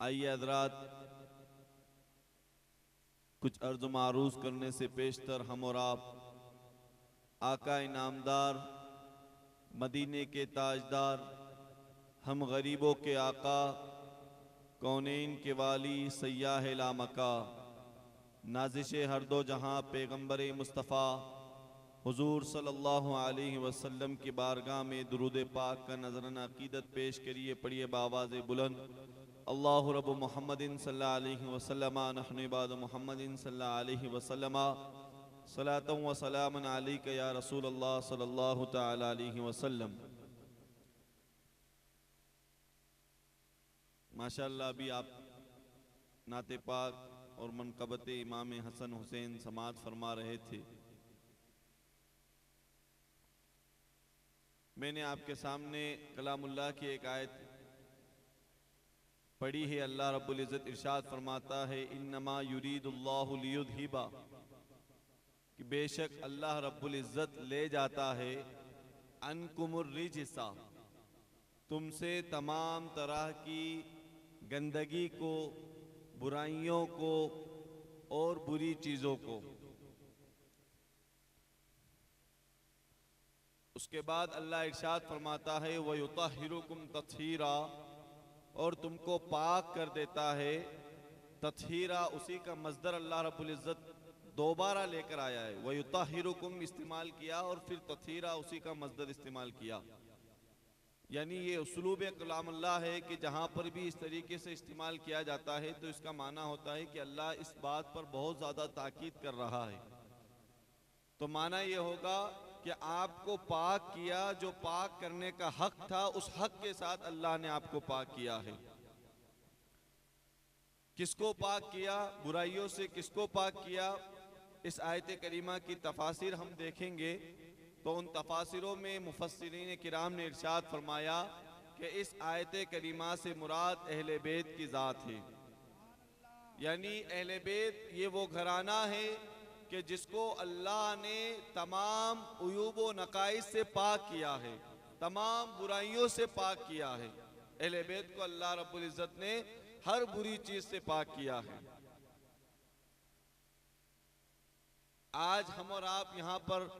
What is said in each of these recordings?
आइए हज़रात, कुछ अर्ज़ मारूज़ करने से पेशतर हम और आप आका इनामदार मदीने के ताजदार हम गरीबों के आका कौनैन के वाली सय्याह लामका नाज़िश हर दो जहाँ पैगम्बर मुस्तफ़ा हुजूर सल्लल्लाहु अलैहि वसल्लम की बारगाह में दुरूद पाक का नज़राना अक़ीदत पेश करिए। पढ़िए बावाज़ बुलंद अल्लाहु रब्बु मुहम्मदिन सल्लल्लाहु अलैहि वसल्लम नहनु इबादु मुहम्मदिन सल्लल्लाहु अलैहि वसल्लम सलातन व सलामन अलैका या रसूल अल्लाह सल्लल्लाहु तआला अलैहि वसल्लम। माशाअल्लाह अभी आप नाते पाक और मनक़बत इमाम हसन हुसैन समाअत फरमा रहे थे। मैंने आपके सामने कलामुल्लाह की एक आयत पढ़ी है। अल्लाह रब्बुल इज़्ज़त इरशाद फरमाता है इन्नमा युरीदुल्लाहु लियुज़हिबा, कि बेशक अल्लाह रब्बुल इज़्ज़त ले जाता है अनकुमुर रिजसा, तुमसे तमाम तरह की गंदगी को, बुराइयों को और बुरी चीज़ों को। उसके बाद अल्लाह इरशाद फरमाता है व युतहिरुकुम तत्हीरा, और तुमको पाक कर देता है। तत्हीरा उसी का मज़दर अल्लाह रब्बुल इज़्ज़त दोबारा लेकर आया है। व युतहिरुकुम इस्तेमाल किया और फिर तत्हीरा उसी का मज़दर इस्तेमाल किया। यानी ये उसलूब कलामुल्लाह है कि जहाँ पर भी इस तरीके से इस्तेमाल किया जाता है तो इसका माना होता है कि अल्लाह इस बात पर बहुत ज़्यादा ताकीद कर रहा है। तो माना ये होगा कि आपको पाक किया, जो पाक करने का हक था उस हक के साथ अल्लाह ने आपको पाक किया है। किसको पाक किया? बुराइयों से किसको पाक किया? इस आयत करीमा की तफासिर हम देखेंगे तो उन तफासिरों में मुफस्सिरीन किराम ने इरशाद फरमाया कि इस आयत करीमा से मुराद अहले बैत की ज़ात है। यानी अहले बैत ये वो घराना है कि जिसको अल्लाह ने तमाम उयूब व नकाइस से पाक किया है, तमाम बुराइयों से पाक किया है। अहले बैत को अल्लाह रब्बुल इज़्ज़त ने हर बुरी चीज़ से पाक किया है। आज हम और आप यहाँ पर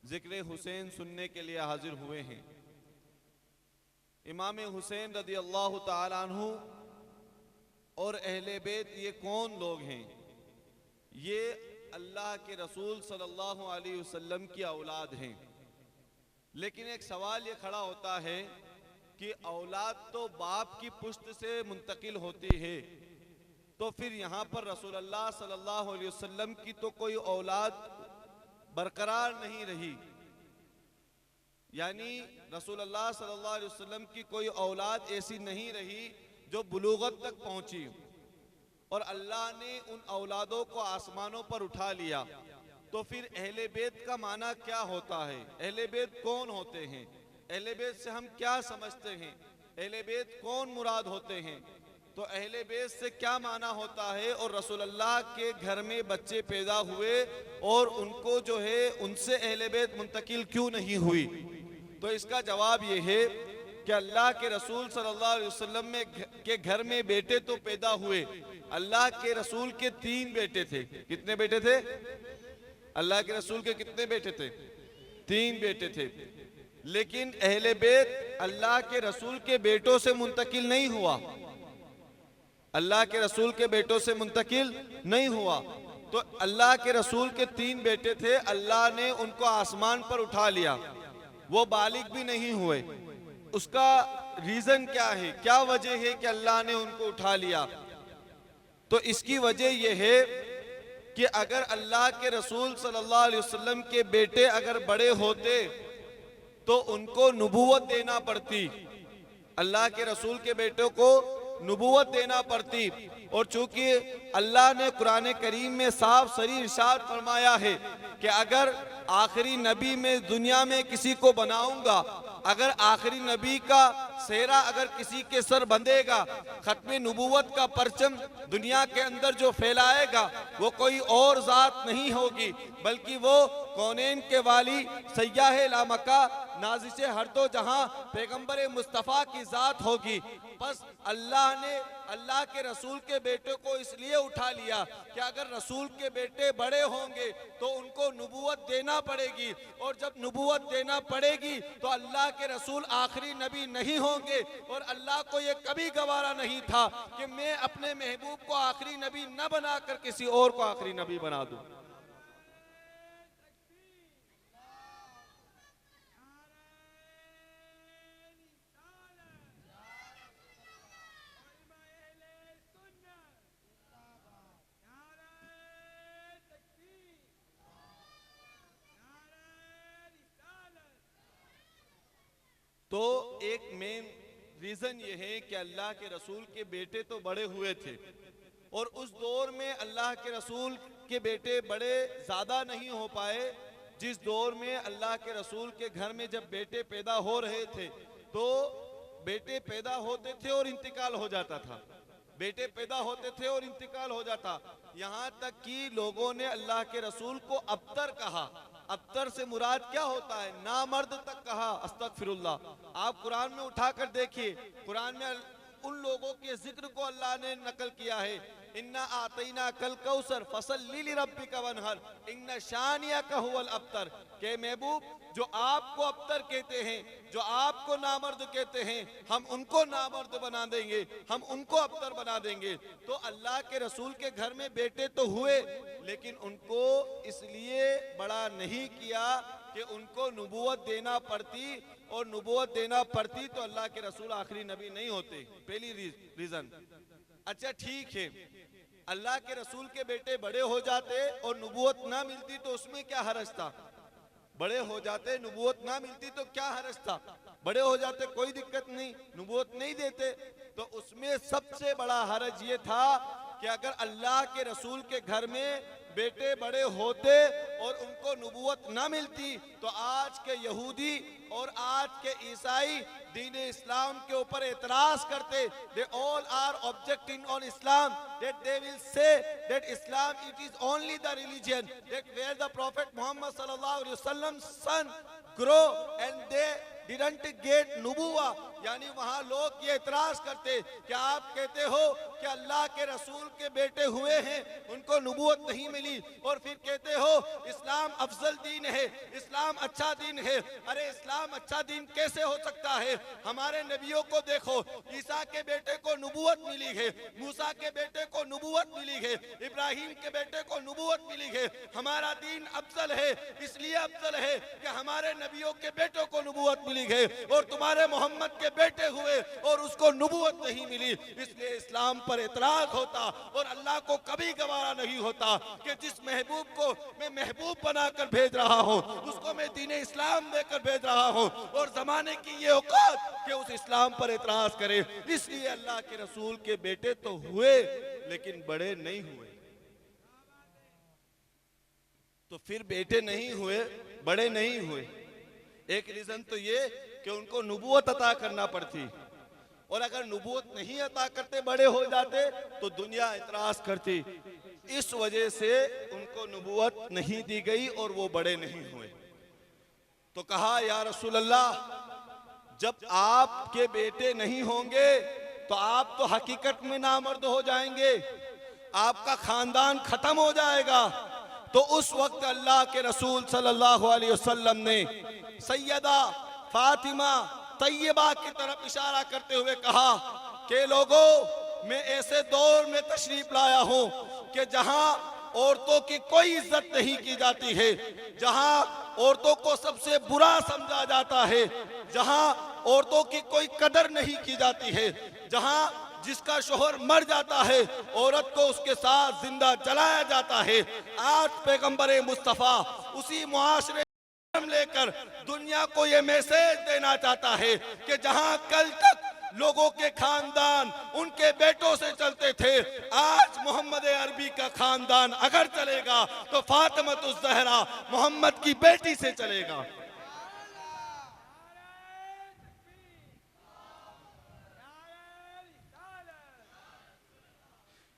ज़िक्र हुसैन सुनने के लिए हाजिर हुए हैं। इमाम हुसैन रज़ी अल्लाह तआला अन्हु और अहले बैत ये कौन लोग हैं? ये अल्लाह के रसूल सल्लल्लाहु अलैहि वसल्लम की औलाद हैं। लेकिन एक सवाल ये खड़ा होता है कि औलाद तो बाप की पुश्त से मुंतकिल होती है, तो फिर यहाँ पर रसूल अल्लाह सल्लल्लाहु अलैहि वसल्लम की तो कोई औलाद बरकरार नहीं रही। यानी रसूल अल्लाह सल्लल्लाहु अलैहि वसल्लम की कोई औलाद ऐसी नहीं रही जो बुलूगत तक पहुंची, और अल्लाह ने उन औलादों को आसमानों पर उठा लिया। तो फिर अहले बैत का माना क्या होता है? अहले बैत कौन होते हैं? अहले बैत से हम क्या समझते हैं? अहले बैत कौन मुराद होते हैं? तो अहले बैत से क्या माना होता है? और रसूल अल्लाह के घर में बच्चे पैदा हुए और उनको जो है उनसे अहले बैत मुंतकिल क्यों नहीं हुई? तो इसका जवाब ये है कि अल्लाह के रसूल सल्लल्लाहु अलैहि वसल्लम में के घर में बेटे तो पैदा हुए। अल्लाह के रसूल के 3 बेटे थे। कितने बेटे थे? अल्लाह के रसूल के कितने बेटे थे? 3 बेटे थे। लेकिन अहले बैत अल्लाह के रसूल के बेटों से मुंतकिल नहीं हुआ। अल्लाह के रसूल के बेटों से मुंतकिल नहीं हुआ। तो अल्लाह के रसूल के 3 बेटे थे, अल्लाह ने उनको आसमान पर उठा लिया, वो बालिग भी नहीं हुए। उसका रीजन क्या है, क्या वजह है कि अल्लाह ने उनको उठा लिया? तो इसकी वजह यह है कि अगर अल्लाह के रसूल सल्लल्लाहु अलैहि वसल्लम के बेटे अगर बड़े होते तो उनको नबूवत देना पड़ती, अल्लाह के रसूल के बेटों को नबूवत देना पड़ती। और चूंकि अल्लाह ने कुरान करीम में साफ सरी इरशाद फरमाया है कि अगर आखिरी नबी में दुनिया में किसी को बनाऊंगा, अगर आखिरी नबी का सेहरा अगर किसी के सर बंधेगा, खत्म नबूवत का परचम दुनिया के अंदर जो फैलाएगा वो कोई और जात नहीं होगी, बल्कि वो कौनैन के वाली सय्याह लामका नाज़िश हर दो जहां पैगंबर मुस्तफ़ा की जात होगी। बस अल्लाह ने अल्लाह के रसूल के बेटे को इसलिए उठा लिया कि अगर रसूल के बेटे बड़े होंगे तो उनको नबूवत देना पड़ेगी, और जब नबूवत देना पड़ेगी तो अल्लाह के रसूल आखिरी नबी नहीं होंगे। और अल्लाह को ये कभी गवारा नहीं था कि मैं अपने महबूब को आखिरी नबी न बनाकर किसी और को आखिरी नबी बना दूं। तो एक मेन रीजन ये है कि अल्लाह के रसूल के बेटे तो बड़े हुए थे, और उस दौर में अल्लाह के रसूल के बेटे बड़े ज्यादा नहीं हो पाए। जिस दौर में अल्लाह के रसूल के घर में जब बेटे पैदा हो रहे थे तो बेटे पैदा होते थे और इंतकाल हो जाता था, बेटे पैदा होते थे और इंतकाल हो जाता। यहाँ तक कि लोगों ने अल्लाह के रसूल को अबतर कहा। अबतर से मुराद क्या होता है? नामर्द तक कहा। अस्तगफिरुल्लाह। आप कुरान में उठाकर देखिए, कुरान में उन लोगों के जिक्र को अल्लाह ने नकल किया है, इन्ना आतैना कल कौसर फसल्ली लिरब्बिका वनहर इन्ना शानियाका हुवल अबतर। के महबूब जो आपको अबतर कहते हैं, जो आपको नामर्द कहते हैं, हम उनको नामर्द बना देंगे, हम उनको अबतर बना देंगे। तो अल्लाह के रसूल के घर में बेटे तो हुए, लेकिन उनको इसलिए बड़ा नहीं किया कि उनको नबूवत देना पड़ती, और नबूवत देना पड़ती तो अल्लाह के रसूल आखिरी नबी नहीं होते। पहली रीजन। अच्छा ठीक है, अल्लाह के रसूल के बेटे बड़े हो जाते और नबूवत ना मिलती तो उसमें क्या हरज था? बड़े हो जाते, नबूवत ना मिलती तो क्या हरज था? बड़े हो जाते कोई दिक्कत नहीं, नबूवत नहीं देते तो उसमें सबसे बड़ा हरज ये था कि अगर अल्लाह के रसूल के घर में बेटे बड़े होते और उनको नबूवत ना मिलती तो आज के यहूदी और आज के ईसाई दीन इस्लाम के ऊपर एतराज करते। They all are objecting on Islam, that they will say that Islam it is only the religion that where the Prophet Muhammad sallallahu alaihi wasallam's son grow and they didn't get nubuwa। यानी वहां लोग ये एतराज करते कि आप कहते हो कि अल्लाह के रसूल के बेटे हुए हैं, उनको नबूवत नहीं मिली, और फिर कहते हो इस्लाम अफजल दीन है, इस्लाम अच्छा दीन है। अरे इस्लाम अच्छा दीन कैसे हो सकता है? हमारे नबियों को देखो, ईसा के बेटे को नबूवत मिली है, मूसा के बेटे को नबूवत मिली है, इब्राहिम के बेटे को नबूवत मिली है। हमारा दीन अफजल है, इसलिए अफजल है कि हमारे नबियों के बेटों को नबूवत मिली है, और तुम्हारे मोहम्मद के बेटे हुए और उसको नबूवत नहीं मिली। इसलिए इस्लाम पर एतराज होता, और अल्लाह को कभी गवारा नहीं होता कि जिस महबूब को मैं महबूब बनाकर भेज रहा हूं उसको मैं दीन इस्लाम देकर भेज रहा हूं, और जमाने की ये औकात कि उस इस्लाम पर एतराज करे। इसलिए अल्लाह के रसूल के बेटे तो हुए लेकिन बड़े नहीं हुए। तो फिर बेटे नहीं हुए, बड़े नहीं हुए, एक रीजन तो ये कि उनको नबूवत अता करना पड़ती, और अगर नबूवत नहीं अता करते बड़े हो जाते तो दुनिया इतराज करती। इस वजह से उनको नबूवत नहीं दी गई और वो बड़े नहीं हुए। तो कहा या रसूल अल्लाह, जब आपके बेटे नहीं होंगे तो आप तो हकीकत में नामर्द हो जाएंगे, आपका खानदान खत्म हो जाएगा। तो उस वक्त अल्लाह के रसूल सल्लल्लाहु अलैहि वसल्लम ने सैयदा फातिमा तैयबा की तरफ इशारा करते हुए कहा कि लोगों, मैं ऐसे दौर में तशरीफ लाया हूं कि जहां औरतों की कोई इज्जत नहीं की जाती है, जहां औरतों को सबसे बुरा समझा जाता है, जहां औरतों की कोई कदर नहीं की जाती है, जहां जिसका शोहर मर जाता है औरत को उसके साथ जिंदा जलाया जाता है। आज पैगंबर मुस्तफ़ा उसी मुआशरे लेकर दुनिया को ये मैसेज देना चाहता है कि जहां कल तक लोगों के खानदान उनके बेटों से चलते थे, आज मोहम्मद अरबी का खानदान अगर चलेगा तो फातिमतुज़ ज़हरा मोहम्मद की बेटी से चलेगा।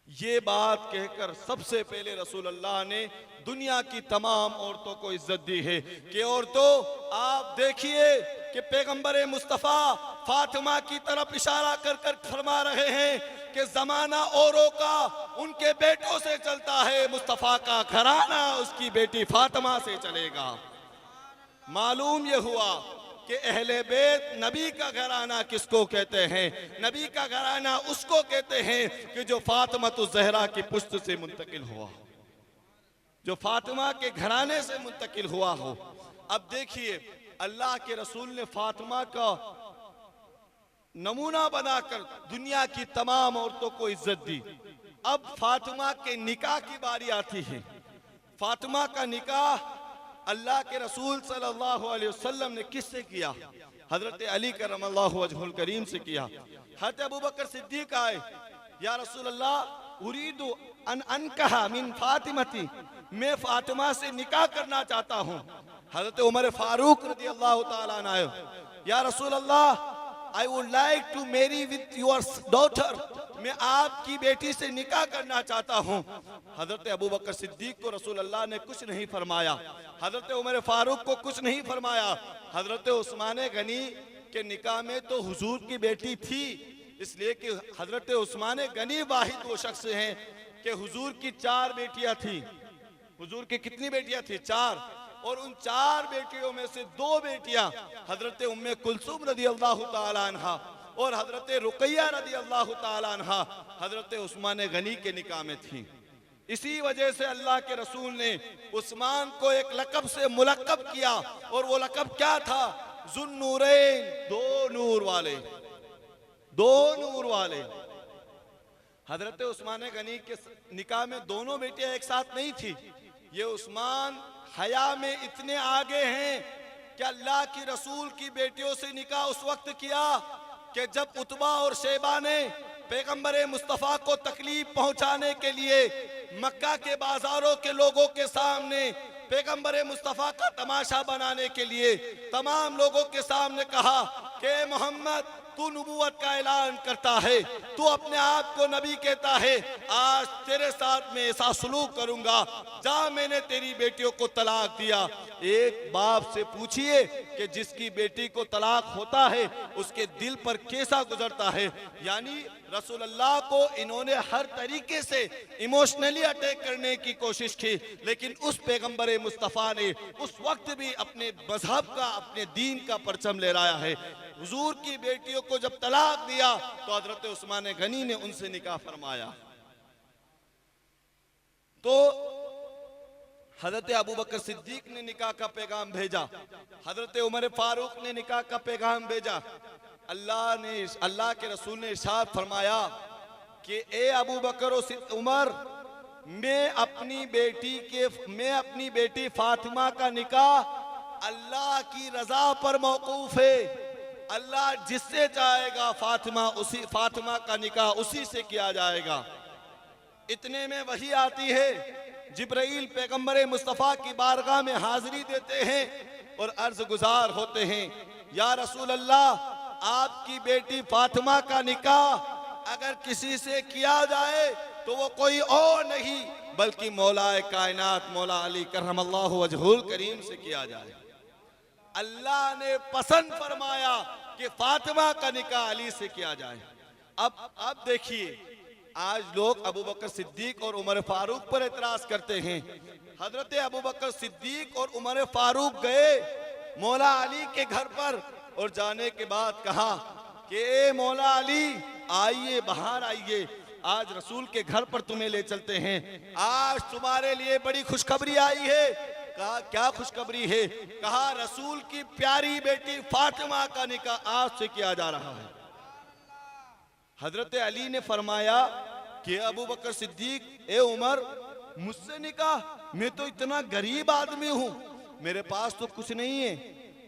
ये बात कहकर सबसे पहले रसूल अल्लाह ने दुनिया की तमाम औरतों को इज्जत दी है कि औरतों, आप देखिए कि पैगंबर मुस्तफ़ा फातिमा की तरफ इशारा कर कर फरमा रहे हैं कि जमाना औरों का उनके बेटों से चलता है, मुस्तफ़ा का घराना उसकी बेटी फातिमा से चलेगा। मालूम ये हुआ कि अहले बैत नबी का घराना किसको कहते हैं? नबी का घराना उसको कहते हैं कि जो फातिमतुज़ ज़हरा की पुश्त से मुंतकिल हुआ, जो फातिमा के घराने से मुंतकिल हुआ हो। अब देखिए, अल्लाह के रसूल ने फातिमा का नमूना बनाकर दुनिया की तमाम औरतों को इज्जत दी। अब फातिमा के निकाह की बारी आती है। फातिमा का निकाह अल्लाह के रसूल सल्लल्लाहु अलैहि वसल्लम ने किससे किया? हजरत अली करमल्लाहु वजहुल करीम से किया। हजरत अबू बकर सिद्दीक आए, या रसूल अल्लाह, उरीदु अन अनकहा मिन फातिमती, मैं फातिमा से निकाह करना चाहता हूँ। हजरत उमर फारूक रज़ी अल्लाह ताला अन्हु आए, या रसूल अल्लाह, I would like to marry with your daughter, मैं आपकी बेटी से निकाह करना चाहता हूँ। हजरत अबू बकर सिद्दीक को रसूल अल्लाह ने कुछ नहीं फरमाया, हजरत उमर फारूक को कुछ नहीं फरमाया। हजरत उस्मान गनी के निकाह में तो हुजूर की बेटी थी, इसलिए कि हजरत उस्मान गनी वाहिद वो शख्स हैं कि हुजूर की 4 बेटियां थी। हुजूर की कितनी बेटियां थी? 4। और उन 4 बेटियों में से 2 बेटियां हजरत उम्मे कुलसूम रज़ी अल्लाह ताला अन्हा और हजरत रुकैया रज़ी अल्लाह ताला अन्हा हजरत उस्मान गनी के निकाह में थी। इसी वजह से अल्लाह के रसूल ने उस्मान को एक लक़ब से मुलक़ब किया, और वो लक़ब क्या था? ज़ुन्नूरैन, 2 नूर वाले, 2 नूर वाले। हजरत उस्मान गनी के निकाह में दोनों बेटियां एक साथ नहीं थी। ये उस्मान हया में इतने आगे हैं कि अल्लाह की रसूल की बेटियों से निकाह उस वक्त किया कि जब उतबा और शेबा ने पैगंबर मुस्तफ़ा को तकलीफ पहुंचाने के लिए मक्का के बाजारों के लोगों के सामने पैगंबर मुस्तफ़ा का तमाशा बनाने के लिए तमाम लोगों के सामने कहा कि मोहम्मद, तू नबूवत का ऐलान करता है, तू अपने आप को नबी कहता है, आज तेरे साथ मैं ऐसा सलूक करूंगा, जा मैंने तेरी बेटियों को तलाक दिया। एक बाप से पूछिए कि जिसकी बेटी को तलाक होता है उसके दिल पर कैसा गुजरता है। यानी रसूलुल्लाह को इन्होंने हर तरीके से इमोशनली अटैक करने की कोशिश की, लेकिन उस पैगंबर मुस्तफ़ा ने उस वक्त भी अपने मजहब का, अपने दीन का परचम लहराया है। हुजूर की बेटियों को जब तलाक दिया तो हजरत उस्मान गनी ने उनसे निकाह फरमाया। तो हजरत अबू बकर सिद्दीक ने निकाह का पैगाम भेजा, हजरत उमर फारूक ने निकाह का पैगाम भेजा। अल्लाह के रसूल ने इरशाद फरमाया कि ए अबू बकर और उमर, मैं अपनी बेटी फातिमा का निकाह अल्लाह की रजा पर मौकूफ है। अल्लाह जिससे चाहेगा फातिमा का निकाह उसी से किया जाएगा। इतने में वही आती है, जिब्राइल पैगंबर मुस्तफ़ा की बारगाह में हाजिरी देते हैं और अर्ज गुजार होते हैं, या रसूल अल्लाह, आपकी बेटी फातिमा का निकाह अगर किसी से किया जाए तो वो कोई और नहीं बल्कि मौलाए कायनात मौला अली करमल्लाहु वजहुल करीम से किया जाए। अल्लाह ने पसंद फरमाया कि फातिमा का निकाह अली से किया जाए। अब देखिए, आज लोग अबू बकर सिद्दीक और उमर फारूक पर एतराज करते हैं। हजरत अबू बकर सिद्दीक और उमर फारूक गए मौला अली के घर पर और जाने के बाद कहा कि ए मौला अली, आइए, बाहर आइए, आज रसूल के घर पर तुम्हें ले चलते हैं। आज तुम्हारे लिए बड़ी खुशखबरी आई है। कहा क्या खुशखबरी है? कहा रसूल की प्यारी बेटी फातिमा का निकाह आज से किया जा रहा है। हजरत अली ने फरमाया कि अबू बकर सिद्दीक, ए उमर, मुझसे निकाह? मैं तो इतना गरीब आदमी हूं, मेरे पास तो कुछ नहीं है,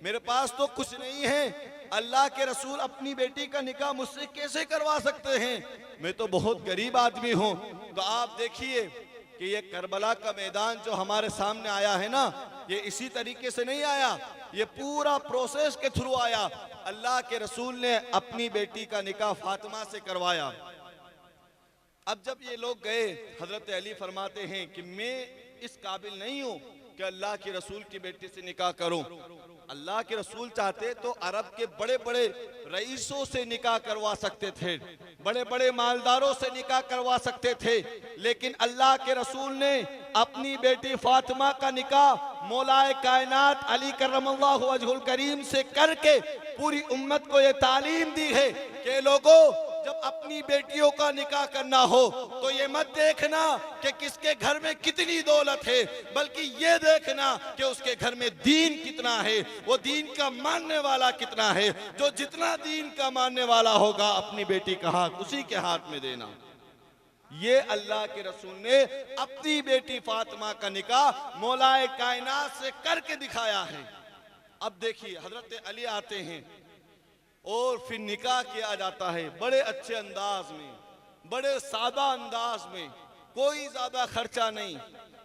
मेरे पास तो कुछ नहीं है। अल्लाह के रसूल अपनी बेटी का निकाह मुझसे कैसे करवा सकते हैं? मैं तो बहुत गरीब आदमी हूं। तो आप देखिए कि ये करबला का मैदान जो हमारे सामने आया है ना, ये इसी तरीके से नहीं आया, ये पूरा प्रोसेस के थ्रू आया। अल्लाह के रसूल ने अपनी बेटी का निकाह फातिमा से करवाया। अब जब ये लोग गए, हजरत अली फरमाते हैं कि मैं इस काबिल नहीं हूं कि अल्लाह के रसूल की बेटी से निकाह करूं। अल्लाह के रसूल चाहते तो अरब के बड़े बड़े रईसों से निकाह करवा सकते थे, बड़े बड़े मालदारों से निकाह करवा सकते थे, लेकिन अल्लाह के रसूल ने अपनी बेटी फातिमा का निकाह मौलाए कायनात अली करमल्लाहु वजहुल करीम से करके पूरी उम्मत को ये तालीम दी है कि लोगों, जब अपनी बेटियों का निकाह करना हो तो ये मत देखना कि किसके घर में कितनी दौलत है, बल्कि ये देखना कि उसके घर में दीन कितना है, वो दीन का मानने वाला कितना है। जो जितना दीन का मानने वाला होगा, अपनी बेटी का हाथ उसी के हाथ में देना। ये अल्लाह के रसूल ने अपनी बेटी फातिमा का निकाह मौलाए कायनात से करके दिखाया है। अब देखिए, हजरत अली आते हैं और फिर निकाह किया जाता है बड़े अच्छे अंदाज में, बड़े सादा अंदाज में, कोई ज्यादा खर्चा नहीं,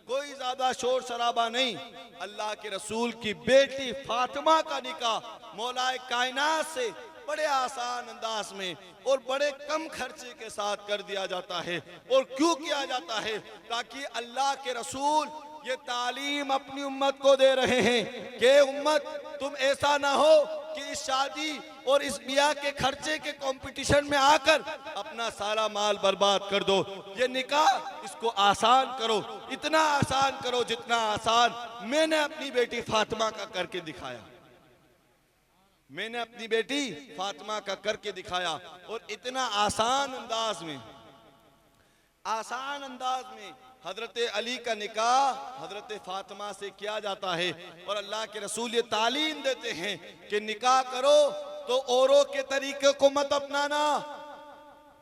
कोई ज्यादा शोर शराबा नहीं। अल्लाह के रसूल की बेटी फातिमा का निकाह मौलाए कायनात से बड़े आसान अंदाज में और बड़े कम खर्चे के साथ कर दिया जाता है। और क्यों किया जाता है? ताकि अल्लाह के रसूल ये तालीम अपनी उम्मत को दे रहे हैं कि उम्मत, तुम ऐसा ना हो कि इस शादी और इस ब्याह के खर्चे के कंपटीशन में आकर अपना सारा माल बर्बाद कर दो। ये निकाह, इसको आसान करो, इतना आसान करो जितना आसान मैंने अपनी बेटी फातिमा का करके दिखाया। मैंने अपनी बेटी फातिमा का करके दिखाया और इतना आसान अंदाज में हजरत अली का निकाह हजरत फातिमा से किया जाता है। और अल्लाह के रसूल ये तालीम देते हैं कि निकाह करो तो औरों के तरीके को मत अपनाना,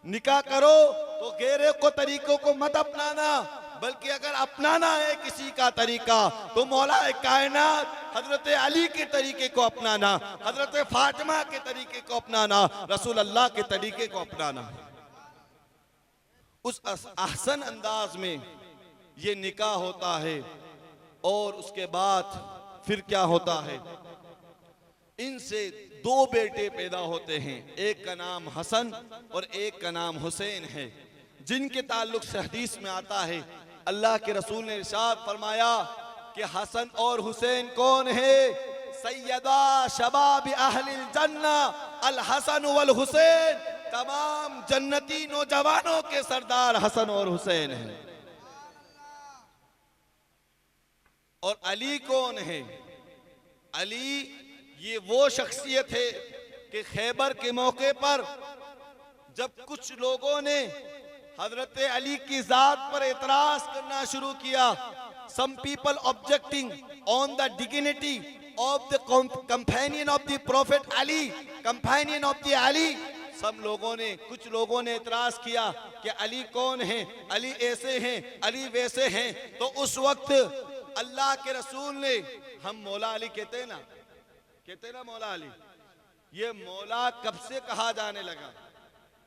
निकाह करो तो गैरों को तरीकों को मत अपनाना, बल्कि अगर अपनाना है किसी का तरीका तो मौला कायनात हजरत अली के तरीके को अपनाना, हजरत फातिमा के तरीके को अपनाना, रसूल अल्लाह के तरीके को अपनाना। उस अहसन अंदाज में ये निकाह होता है। और उसके बाद फिर क्या होता है? इनसे दो बेटे पैदा होते हैं, एक का नाम हसन और एक का नाम हुसैन है, जिनके ताल्लुक से हदीस में आता है, अल्लाह के रसूल ने इरशाद फरमाया कि हसन और हुसैन कौन है? सैयदा शबाब अहलिल जन्ना अल हसन वल हुसैन, तमाम जन्नती नौजवानों के सरदार हसन और हुसैन हैं। और अली कौन है? अली ये वो शख्सियत है कि खैबर के मौके पर जब कुछ लोगों ने हजरत अली की जात पर एतराज करना शुरू किया, some people objecting on the dignity of the companion of the prophet Ali, companion of the Ali, सब लोगों ने, कुछ लोगों ने एतराज किया कि अली कौन है, अली ऐसे हैं, अली वैसे हैं। तो उस वक्त अल्लाह के रसूल ने, हम मौला अली कहते हैं ना मौला अली, ये मौला कब से कहा जाने लगा?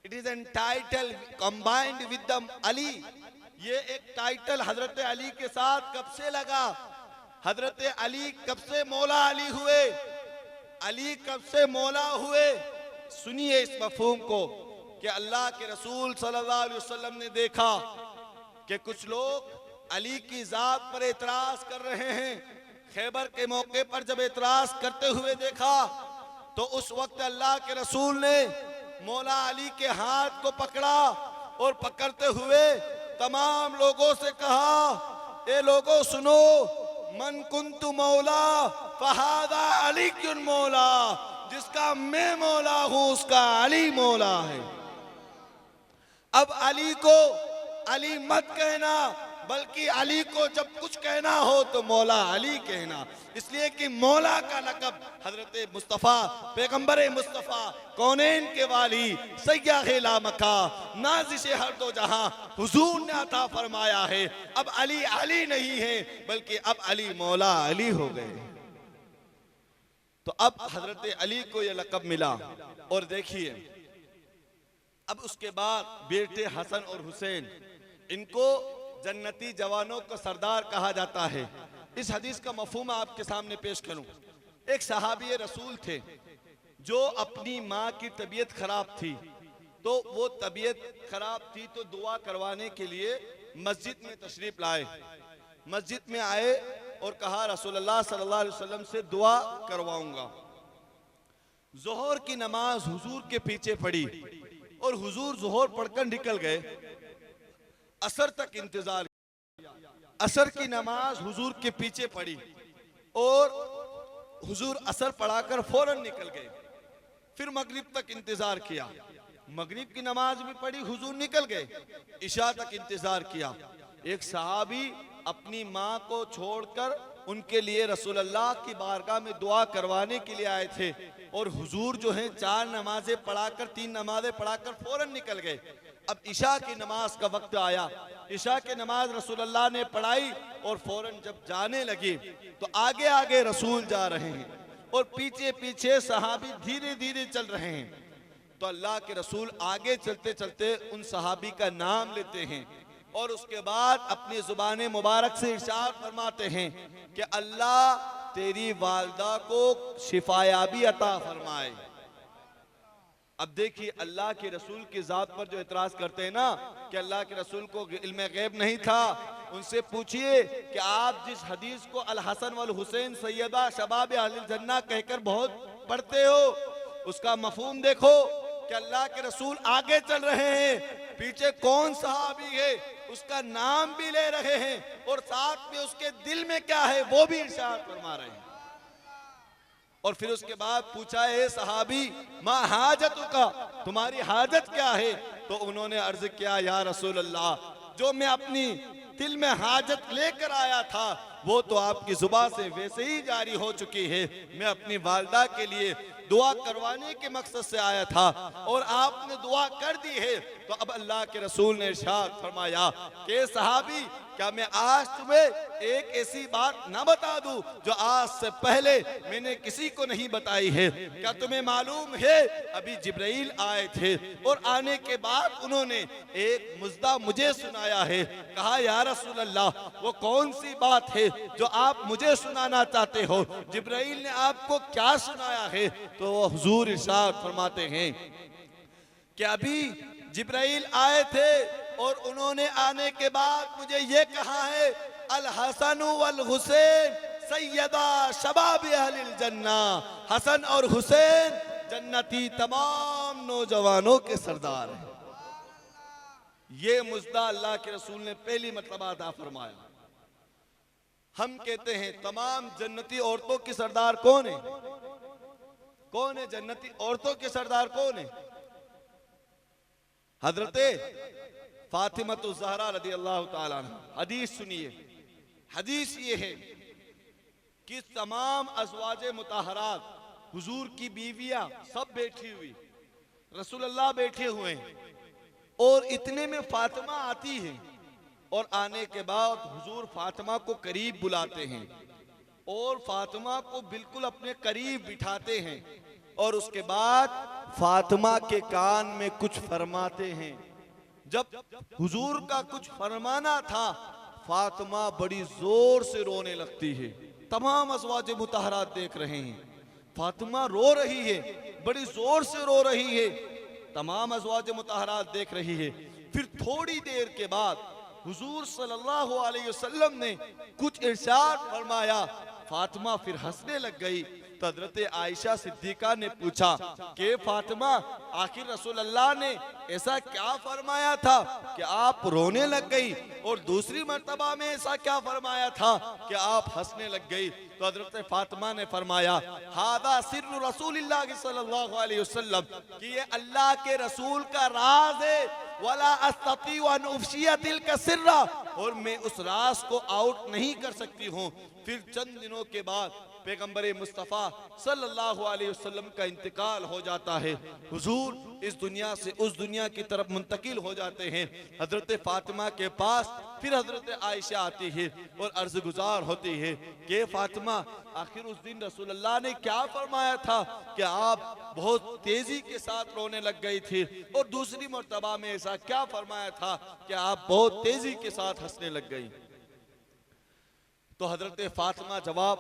It is an title combined with the Ali. ये एक टाइटल हजरत अली के साथ कब से लगा? हजरत अली कब से मौला अली हुए? अली कब से मौला हुए? सुनिए इस मफहूम को कि अल्लाह के रसूल सल्लल्लाहु अलैहि वसल्लम ने देखा कि कुछ लोग अली की जात पर एतराज कर रहे हैं। खैबर के मौके पर जब एतराज करते हुए देखा तो उस वक्त अल्लाह के रसूल ने मौला अली के हाथ को पकड़ा और पकड़ते हुए तमाम लोगों से कहा, ए लोगों सुनो, मन कुंतु मौला फहादा अली क्युन मौला, जिसका मैं मौला हूं उसका अली मौला है। अब अली को अली मत कहना, बल्कि अली को जब कुछ कहना हो तो मौला अली कहना, इसलिए कि मौला का लक़ब हजरत मुस्तफ़ा पैगंबर मुस्तफ़ा कौनैन के वाली सय्यद लामका नाज़िश हर दो जहां हुजूर ने अता फरमाया है। अब अली अली नहीं है, बल्कि अब अली मौला अली हो गए। तो अब हजरत अली को यह लक़ब मिला। और देखिए अब उसके बाद बेटे हसन और हुसैन, इनको जन्नती जवानों को सरदार कहा जाता है। इस हदीस का मफहूम आपके सामने पेश करूं। एक सहाबी रसूल थे जो अपनी माँ की तबीयत खराब थी, तो वो तबीयत खराब थी तो दुआ करवाने के लिए मस्जिद में तशरीफ लाए। मस्जिद में आए और कहा रसूलुल्लाह सल्लल्लाहु अलैहि वसल्लम से दुआ करवाऊंगा। जोहर की नमाज हुजूर के पीछे पड़ी और हुजूर जोहर पढ़कर निकल गए। असर तक इंतजार, असर की नमाज हुजूर के पीछे पड़ी और हुजूर असर पढ़ाकर फौरन निकल गए। फिर मगरिब तक इंतजार किया, मगरिब की नमाज भी पढ़ी, हुजूर निकल गए। इशा तक इंतजार किया। एक सहाबी अपनी माँ को छोड़कर उनके लिए रसूलुल्लाह की बारगाह में दुआ करवाने के लिए आए थे और हुजूर जो है 4 नमाजें पढ़ाकर 3 नमाजें पढ़ाकर फौरन निकल गए। अब इशा की नमाज का वक्त आया, इशा की नमाज रसूलुल्लाह ने पढ़ाई और फौरन जब जाने लगे तो आगे आगे रसूल जा रहे हैं और पीछे पीछे सहाबी धीरे धीरे चल रहे हैं। तो अल्लाह के रसूल आगे चलते चलते उन सहाबी का नाम लेते हैं और उसके बाद अपनी जुबान मुबारक से इरशाद फरमाते हैं कि अल्लाह तेरी वालदा को शिफायाबी अता फरमाए। अब देखिए अल्लाह के रसूल की जात पर जो इतराज करते हैं ना कि अल्लाह के रसूल को इल्म गैब नहीं था, उनसे पूछिए कि आप जिस हदीस को अल हसन वल हुसैन सैयदा शबाब अहलिल जन्ना कहकर बहुत पढ़ते हो, उसका मफहूम देखो कि अल्लाह के रसूल आगे चल रहे हैं, पीछे कौन सहाबी है उसका नाम भी ले रहे हैं और साथ में उसके दिल में क्या है वो भी इरशाद फरमा रहे हैं। और फिर उसके बाद पूछा है सहाबी मा हाजतु का, तुम्हारी हाजत क्या है? तो उन्होंने अर्ज किया या रसूल अल्लाह, जो मैं अपनी दिल में हाजत लेकर आया था वो तो आपकी जुबान से वैसे ही जारी हो चुकी है। मैं अपनी वालदा के लिए दुआ करवाने के मकसद से आया था और आपने दुआ कर दी है। तो अब अल्लाह के रसूल ने इरशाद फरमाया कि सहाबी क्या मैं आज तुम्हें एक ऐसी बात ना बता दूं जो आज से पहले मैंने किसी को नहीं बताई है? क्या तुम्हें मालूम है अभी जिब्राइल आए थे और आने के बाद उन्होंने एक मुजदा मुझे सुनाया है। कहा या रसूल अल्लाह वो कौन सी बात है जो आप मुझे सुनाना चाहते हो? जिब्राइल ने आपको क्या सुनाया है? तो हुजूर इरशाद फरमाते हैं कि अभी जिब्राइल आए थे और उन्होंने आने के बाद मुझे ये कहा है अल हसन वल हुसैन सैयदा शबाब अहलिल जन्ना, हसन और हुसैन जन्नती तमाम नौजवानों के सरदार हैं। ये मुजदा अल्लाह के रसूल ने पहली मतलब अदा फरमाया। हम कहते हैं तमाम जन्नती औरतों की सरदार कौन है? कौन है जन्नती औरतों के सरदार कौन है? हजरते फातिमतुज़ ज़हरा रज़ी अल्लाह ताला अन्हा। हदीस सुनिए, हदीस ये है कि तमाम अज़वाजे मुताहरात, हुजूर की बीवियां सब बैठी हुई, रसूलुल्लाह बैठे हुए हैं और इतने में फातिमा आती है और आने के बाद हुजूर फातिमा को करीब बुलाते हैं और फातिमा को बिल्कुल अपने करीब बिठाते हैं और उसके बाद फातिमा के कान में कुछ फरमाते हैं। जब हुजूर का कुछ फरमाना था फातिमा बड़ी जोर से रोने लगती है। तमाम अज़वाज मुताहरात देख रहे हैं, फातिमा रो रही है, बड़ी जोर से रो रही है। तमाम अज़वाज मुताहरात देख रही है। फिर थोड़ी देर के बाद हुजूर सल्लल्लाहु अलैहि वसल्लम ने कुछ इरशाद फरमाया। फातिमा फिर हंसने लग गई। तो हजरत आयशा सिद्दीका ने पूछा कि फातिमा, आखिर रसूल अल्लाह ने ऐसा क्या फरमाया था कि आप रोने लग गई, और दूसरी मर्तबा में ऐसा क्या फरमाया था कि आप हंसने लग गई? तो हजरत फातिमा ने फरमाया, हादा सिर्रु रसूलिल्लाह सल्लल्लाहु अलैहि वसल्लम, कि ये अल्लाह के रसूल का राज है, वला अस्ततीउ अन उफ्शिया तिलका सिर्रा, और मैं उस राज को आउट नहीं कर सकती हूँ। फिर चंद दिनों के बाद पैगंबर मुस्तफ़ा सल्लल्लाहु अलैहि वसल्लम का इंतकाल हो जाता है। हुजूर इस दुनिया से उस दुनिया की तरफ मुंतकिल हो जाते हैं। हजरत फातिमा के पास फिर हजरत आयशा आती है और अर्ज गुजार होती है कि फातिमा, आखिर उस दिन रसूल अल्लाह ने क्या फरमाया था कि आप बहुत तेजी के साथ रोने लग गई थी, और दूसरी मर्तबा में ऐसा क्या फरमाया था कि आप बहुत तेजी के साथ हंसने लग गई? तो हजरत फातिमा जवाब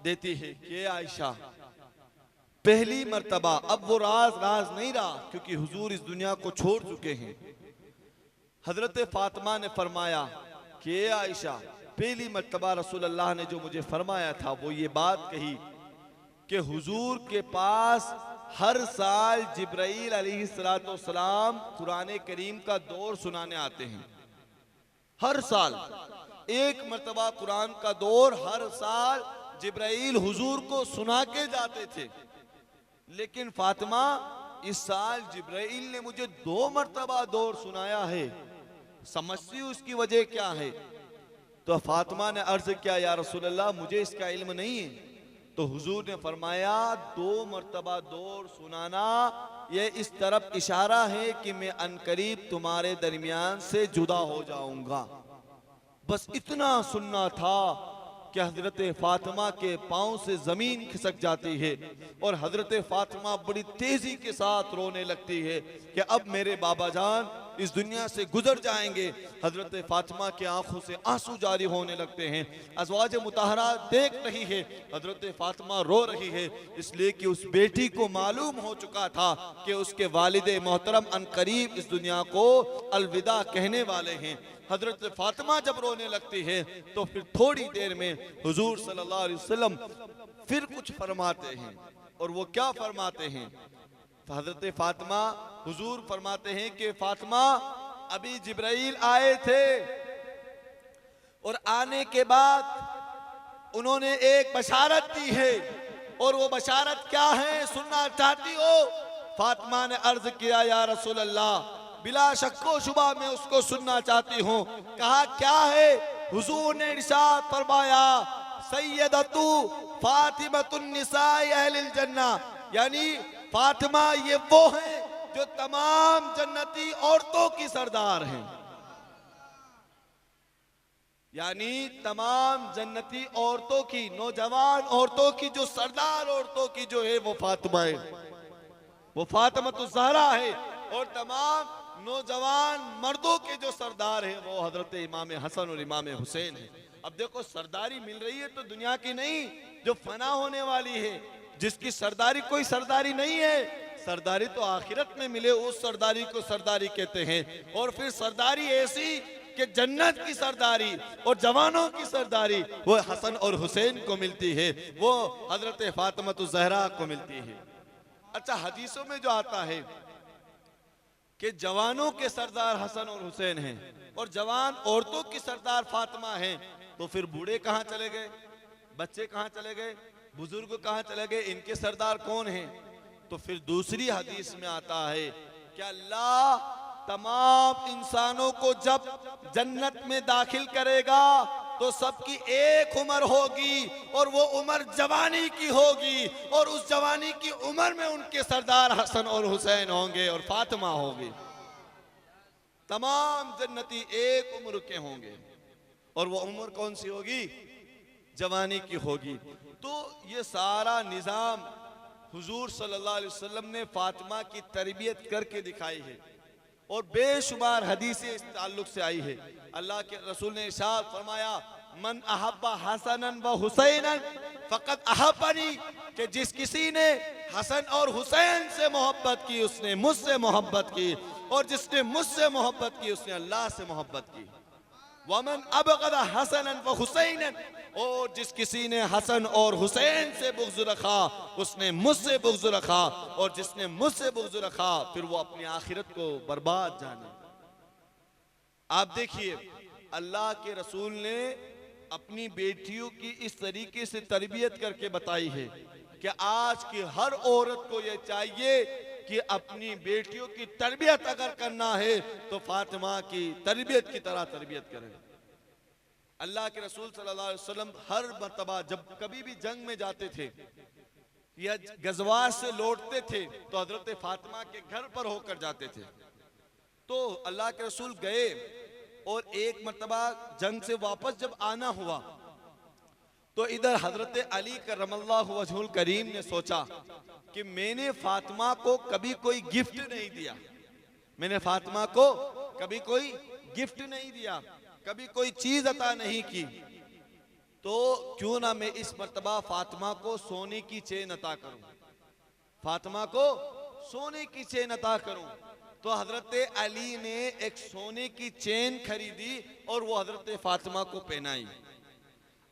देती है कि आयशा, पहली मर्तबा अब वो राज नहीं रहा, क्योंकि हुजूर इस दुनिया को छोड़ चुके हैं। हजरत फातिमा ने फरमाया कि आयशा, पहली मर्तबा रसूल अल्लाह ने जो मुझे फरमाया था वो ये बात कही कि हुजूर के पास हर साल जिब्राईल अलैहिस्सलाम कुरान करीम का दौर सुनाने आते हैं। हर साल एक मर्तबा कुरान का दौर हर साल जिब्राईल हुजूर को सुना के जाते थे। लेकिन फातिमा, इस साल जिब्राईल ने मुझे 2 मर्तबा दौर सुनाया है, समझती उसकी वजह क्या है? तो फातिमा ने अर्ज किया, या रसूल अल्लाह, मुझे इसका इल्म नहीं है। तो हुजूर ने फरमाया, 2 मर्तबा दौर सुनाना ये इस तरफ इशारा है कि मैं अनकरीब तुम्हारे दरमियान से जुदा हो जाऊंगा। बस इतना सुनना था कि हजरत फातिमा के पांव से जमीन खिसक जाती है और हजरत फातिमा बड़ी तेजी के साथ रोने लगती है कि अब मेरे बाबा जान इस दुनिया से गुजर जाएंगे। हजरत फातिमा की आंखों से आंसू जारी होने लगते हैं। अज़वाज मुताहरा देख रही है, हजरत फातिमा रो रही है, इसलिए कि उस बेटी को मालूम हो चुका था कि उसके वालिद मोहतरम अनकरीब इस दुनिया को अलविदा कहने वाले हैं। हजरत फातिमा जब रोने लगती है तो फिर थोड़ी देर में हुजूर सल्लल्लाहु अलैहि वसल्लम फिर कुछ फरमाते हैं, और वो क्या फरमाते हैं? तो हजरत फातिमा, हुजूर फरमाते हैं कि फातिमा, अभी जिब्राईल आए थे और आने के बाद उन्होंने एक बशारत दी है, और वो बशारत क्या है सुनना चाहती हो? फातिमा ने अर्ज किया, या रसूल अल्लाह, बिला शक्को शुबा मैं उसको सुनना चाहती हूँ। कहा क्या है? हुजूर ने इरशाद फरमाया, सैयदतु फातिमतुन निसाए अहलिल जन्ना, यानी फातिमा ये वो है जो तमाम जन्नती औरतों की सरदार हैं। यानी तमाम जन्नती औरतों की, नौजवान औरतों की जो सरदार औरतों की जो है वो फातिमा है, वो फातिमा ज़हरा है। और तमाम नौजवान मर्दों के जो सरदार है वो हजरत इमाम हसन और इमाम हुसैन है। अब देखो, सरदारी मिल रही है तो दुनिया की नहीं, जो फना होने वाली है, जिसकी सरदारी कोई सरदारी नहीं है, सरदारी तो आखिरत में मिले, उस सरदारी को सरदारी कहते हैं। और फिर सरदारी ऐसी कि जन्नत की सरदारी और जवानों की सरदारी वो हसन और हुसैन को मिलती है, वो हजरत फातिमा ज़हरा को मिलती है। अच्छा, हदीसों में जो आता है कि जवानों के सरदार हसन और हुसैन हैं और जवान औरतों की सरदार फातिमा हैं, तो फिर बूढ़े कहाँ चले गए, बच्चे कहाँ चले गए, बुजुर्ग कहाँ चले गए, इनके सरदार कौन हैं? तो फिर दूसरी हदीस में आता है कि अल्लाह तमाम इंसानों को जब जन्नत में दाखिल करेगा तो सबकी एक उम्र होगी और वो उम्र जवानी की होगी, और उस जवानी की उम्र में उनके सरदार हसन और हुसैन होंगे और फातिमा होगी। तमाम जन्नती एक उम्र के होंगे, और वो उम्र कौन सी होगी? जवानी की होगी। तो ये सारा निज़ाम हुजूर सल्लल्लाहु अलैहि वसल्लम ने फातिमा की तरबियत करके दिखाई है, और बेशुमार हदीसें इस ताल्लुक से आई है। अल्लाह के रसूल ने इरशाद फरमाया, मन अहब्बा हसनन व हुसैनन फ़क़द अहब्बनी, कि जिस किसी ने हसन और हुसैन से मोहब्बत की उसने मुझसे मोहब्बत की, और जिसने मुझसे मोहब्बत की उसने अल्लाह से मोहब्बत की। वमन अबगद हसनन व हुसैनन, और जिस किसी ने हसन और हुसैन से बुग़्ज़ रखा उसने मुझसे बुग़्ज़ रखा, और जिसने मुझसे बुग़्ज़ रखा फिर वो अपनी आखिरत को बर्बाद जाने। आप देखिए अल्लाह के रसूल ने अपनी बेटियों की इस तरीके से तरबियत करके बताई है कि आज की हर औरत को यह चाहिए कि अपनी बेटियों की तरबियत अगर करना है तो फातिमा की तरबियत की तरह तरबियत करें। अल्लाह के रसूल सल्लल्लाहु अलैहि वसल्लम हर मर्तबा जब कभी भी जंग में जाते थे या गज़वात से लौटते थे तो हजरत फातिमा के घर पर होकर जाते थे। तो अल्लाह के रसूल गए और एक मर्तबा जंग से वापस जब आना हुआ तो इधर हजरत अली करमल्लाहु वजहुल करीम ने सोचा कि मैंने फातिमा को कभी कोई गिफ्ट नहीं दिया, मैंने फातिमा को कभी कोई गिफ्ट नहीं दिया, कभी कोई चीज अता नहीं की, तो क्यों ना मैं इस मर्तबा फातिमा को सोने की चेन अता करूं, फातिमा को सोने की चेन अता करूं। तो हजरत अली ने एक सोने की चेन खरीदी और वो हजरत फातिमा को पहनाई।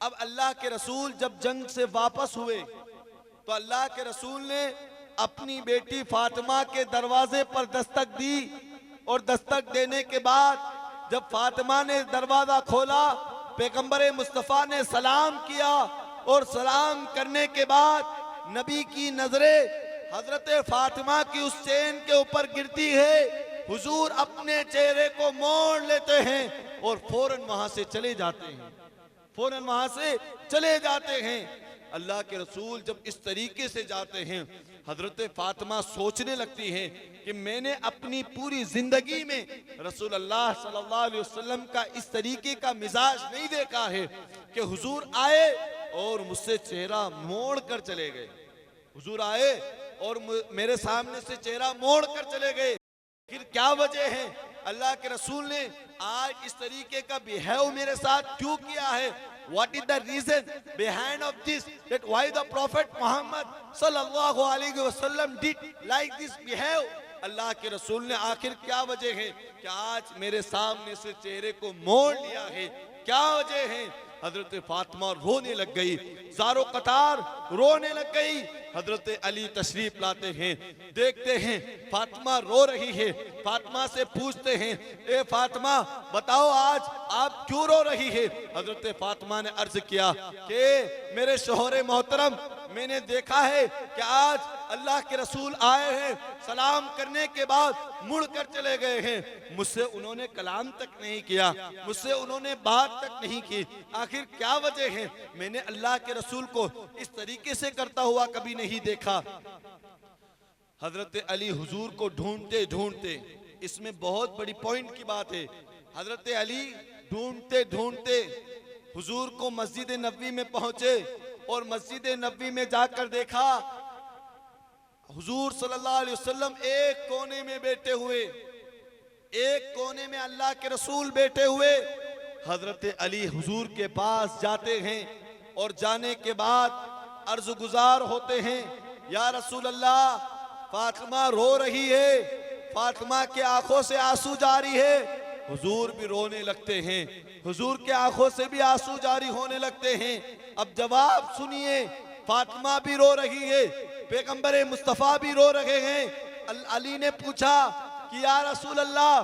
अब अल्लाह के रसूल जब जंग से वापस हुए तो अल्लाह के रसूल ने अपनी बेटी फातिमा के दरवाजे पर दस्तक दी, और दस्तक देने के बाद जब फातिमा ने दरवाजा खोला पैगंबर मुस्तफ़ा ने सलाम किया, और सलाम करने के बाद नबी की नजरें हजरत फातिमा की उस चेन के ऊपर गिरती है। हुजूर अपने चेहरे को मोड़ लेते हैं और फौरन वहां से चले जाते हैं, फौरन वहां से चले जाते हैं। अल्लाह के रसूल जब इस तरीके से जाते हैं हजरत फातिमा सोचने लगती हैं कि मैंने अपनी पूरी जिंदगी में रसूल अल्लाह सल्लल्लाहु अलैहि वसल्लम का इस तरीके का मिजाज नहीं देखा है कि हुजूर आए और मुझसे चेहरा मोड़ कर चले गए, हुजूर आए और मेरे सामने से चेहरा मोड़ कर चले गए। फिर क्या वजह है? अल्लाह के रसूल ने आज इस तरीके का बिहेव मेरे साथ क्यों किया है? What is the reason behind of this? That why the Prophet Muhammad sallallahu alaihi wasallam did like this behave? अल्लाह के रसूल ने आखिर क्या वजह है कि आज मेरे सामने से चेहरे को मोड़ लिया है, क्या वजह है? हजरत फातिमा रोने लग गई, ज़ारो कतार रोने लग गई। हजरत अली तशरीफ लाते हैं, देखते हैं फातिमा रो रही है, फातिमा से पूछते हैं ए फातिमा बताओ आज आप क्यों रो रही है? हजरत फातिमा ने अर्ज किया कि मेरे शोहरे मोहतरम मैंने देखा है कि आज अल्लाह के रसूल आए हैं, सलाम करने के बाद मुड़ कर चले गए हैं, मुझसे उन्होंने कलाम तक नहीं किया, मुझसे उन्होंने बात तक नहीं की, आखिर क्या वजह है? मैंने अल्लाह के रसूल को इस तरीके से करता हुआ कभी नहीं देखा। हजरत अली हुजूर को ढूंढते ढूंढते, इसमें बहुत बड़ी पॉइंट की बात है, हजरत अली ढूंढते ढूंढते हुजूर को मस्जिद नबवी में पहुंचे और मस्जिद नबवी में जाकर देखा हुजूर सल्लल्लाहु अलैहि वसल्लम एक कोने में बैठे हुए, एक कोने में अल्लाह के रसूल बैठे हुए। हजरत अली हुजूर के पास जाते हैं और जाने के बाद अर्ज गुजार होते हैं, या रसूल अल्लाह फातिमा रो रही है, फातिमा के आंखों से आंसू जारी है। हुजूर भी रोने लगते हैं, हुजूर के आंखों से भी आंसू जारी होने लगते हैं। अब जवाब सुनिए, फातिमा भी रो रही है, पैगंबर मुस्तफ़ा भी रो रहे हैं। अली ने पूछा कि या रसूल अल्लाह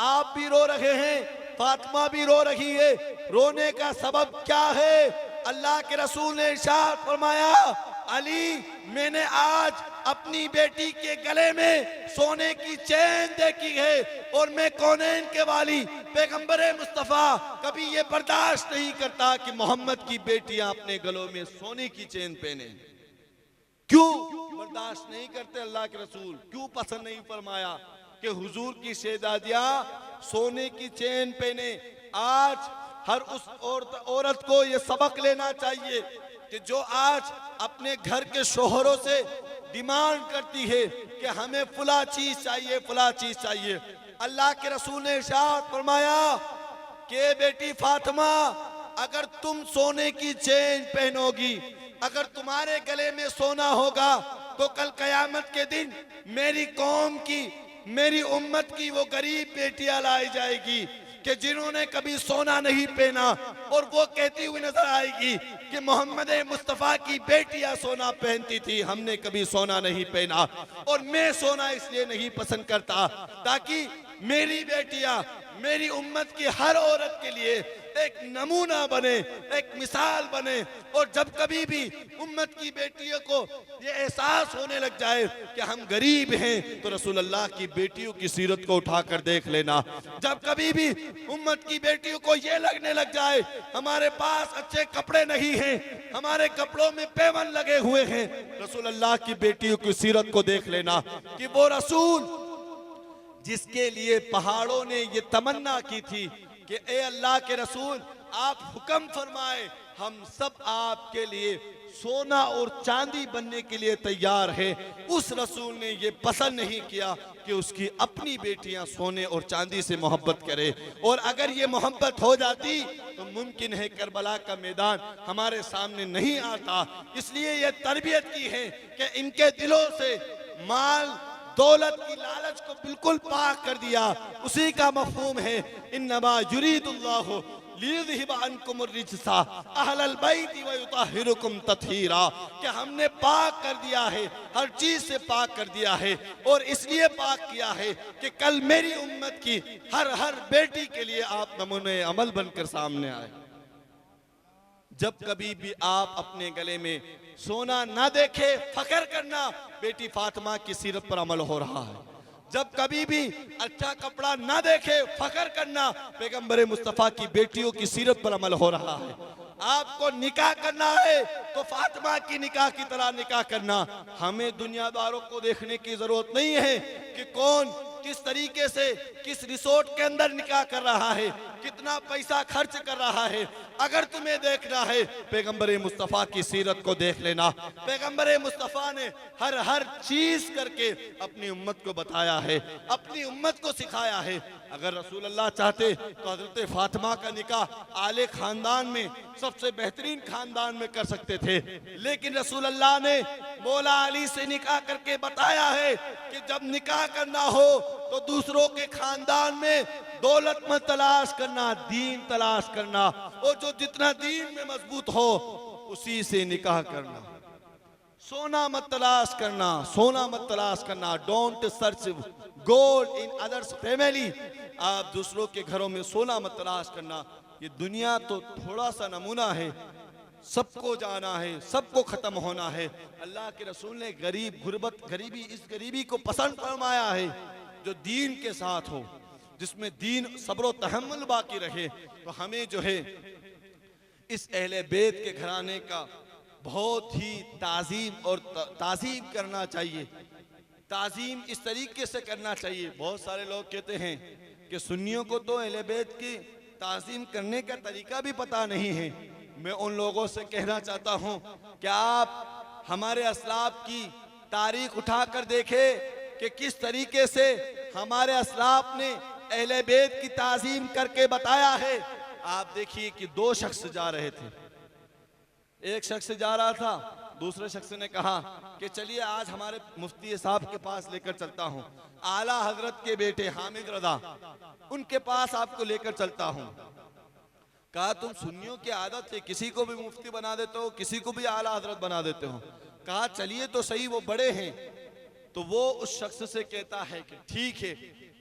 आप भी रो रहे हैं, फातिमा भी रो रही है, रोने का सबब क्या है? अल्लाह के रसूल ने इरशाद फरमाया अली मैंने आज अपनी बेटी के गले में सोने की चेन देखी है और मैं कौनैन के वाली पैगंबर मुस्तफ़ा कभी ये बर्दाश्त नहीं करता कि मोहम्मद की बेटियां अपने गलों में सोने की चेन पहने। क्यों बर्दाश्त नहीं करते अल्लाह के रसूल? क्यों पसंद नहीं फरमाया कि हुजूर की शहजादियां सोने की चेन पहने? आज हर उस औरत को ये सबक लेना चाहिए कि जो आज अपने घर के शोहरों से डिमांड करती है कि हमें फला चीज चाहिए, फला चीज चाहिए। अल्लाह के रसूल ने इरशाद फरमाया कि बेटी फातिमा अगर तुम सोने की चेन पहनोगी, अगर तुम्हारे गले में सोना होगा तो कल कयामत के दिन मेरी कौम की, मेरी उम्मत की वो गरीब बेटियां लाई जाएगी, कि जिन्होंने कभी सोना नहीं पहना, और वो कहती हुई नजर आएगी कि मोहम्मद मुस्तफ़ा की बेटियां सोना पहनती थी, हमने कभी सोना नहीं पहना। और मैं सोना इसलिए नहीं पसंद करता ताकि मेरी बेटियां, मेरी उम्मत की हर औरत के लिए एक नमूना बने, एक मिसाल बने। और जब कभी भी उम्मत की बेटियों को ये एहसास होने लग जाए कि हम गरीब हैं, तो रसूल अल्लाह की बेटियों की सीरत को उठाकर देख लेना। जब कभी भी उम्मत की बेटियों को ये लगने लग जाए हमारे पास अच्छे कपड़े नहीं हैं, हमारे कपड़ों में पेवन लगे हुए हैं, रसूल अल्लाह की बेटियों की सीरत को देख लेना कि वो रसूल जिसके लिए पहाड़ों ने ये तमन्ना की थी कि ए अल्लाह के रसूल आप हुक्म फरमाए, हम सब आपके लिए सोना और चांदी बनने के लिए तैयार है। उस रसूल ने ये पसंद नहीं किया कि उसकी अपनी बेटियां सोने और चांदी से मोहब्बत करे। और अगर ये मोहब्बत हो जाती तो मुमकिन है करबला का मैदान हमारे सामने नहीं आता। इसलिए ये तरबियत की है कि इनके दिलों से माल दौलत की लालच को बिल्कुल पाक कर दिया। उसी का मफहूम है इन्नमा युरीदुल्लाहु लियुज़हिबा अन्कुम अर्रिज्सा अहलल बैति व युतहिरुकुम तत्हीरा, कि हमने पाक कर दिया है, हर चीज से पाक कर दिया है। और इसलिए पाक किया है कि कल मेरी उम्मत की हर बेटी के लिए आप नमूने अमल बनकर सामने आए। जब कभी भी आप अपने गले में सोना ना देखे, फख्र करना बेटी फातिमा की सीरत पर अमल हो रहा है। जब कभी भी अच्छा कपड़ा ना देखे, फख्र करना पैगंबर मुस्तफ़ा की बेटियों की सीरत पर अमल हो रहा है। आपको निकाह करना है तो फातिमा की निकाह की तरह निकाह करना। हमें दुनियादारों को देखने की जरूरत नहीं है कि कौन किस तरीके से किस रिसोर्ट के अंदर निकाह कर रहा है, कितना पैसा खर्च कर रहा है। अगर तुम्हें देखना है पैगंबर मुस्तफ़ा की सीरत को देख लेना। पैगंबर मुस्तफ़ा ने हर चीज करके अपनी उम्मत को बताया है, अपनी उम्मत को सिखाया है। अगर रसूल अल्लाह चाहते तो हजरत फातिमा का निकाह आले खानदान में, सबसे बेहतरीन खानदान में कर सकते थे, लेकिन रसूल अल्लाह ने मौला अली से निकाह करके बताया है कि जब निकाह करना हो तो दूसरों के खानदान में दौलत मत तलाश करना, दीन तलाश करना, और जो जितना दीन में मजबूत हो उसी से निकाह करना। सोना मत तलाश करना, सोना मत तलाश करना। Don't search gold in others family. आप दूसरों के घरों में सोना मत तलाश करना। ये दुनिया तो थोड़ा सा नमूना है, सबको जाना है, सबको खत्म होना है। अल्लाह के रसूल ने गरीबी, इस गरीबी को पसंद फरमाया है जो दीन के साथ हो, जिसमें दीन सब्र व तहम्मुल बाकी रहे। तो हमें जो है इस अहले बैत के घराने का बहुत ही ताज़ीम करना चाहिए। ताज़ीम इस तरीके से करना चाहिए। बहुत सारे लोग कहते हैं कि सुन्नियों को तो अहले बैत की ताज़ीम करने का तरीका भी पता नहीं है। मैं उन लोगों से कहना चाहता हूँ कि आप हमारे असलाफ की तारीख उठाकर देखें कि किस तरीके से हमारे असलाफ ने अहले बैत की ताज़ीम करके बताया है। आप देखिए कि दो शख्स जा रहे थे, एक शख्स जा रहा था, दूसरे शख्स ने कहा कि चलिए आज हमारे मुफ्ती साहब के पास लेकर चलता हूँ, आला हजरत के बेटे हामिद रजा, उनके पास आपको लेकर चलता हूँ। कहा तुम सुन्नियों की आदत है किसी को भी मुफ्ती बना देते हो, किसी को भी आला हजरत बना देते हो। कहा चलिए तो सही, वो बड़े हैं। तो वो उस शख्स से कहता है कि ठीक है,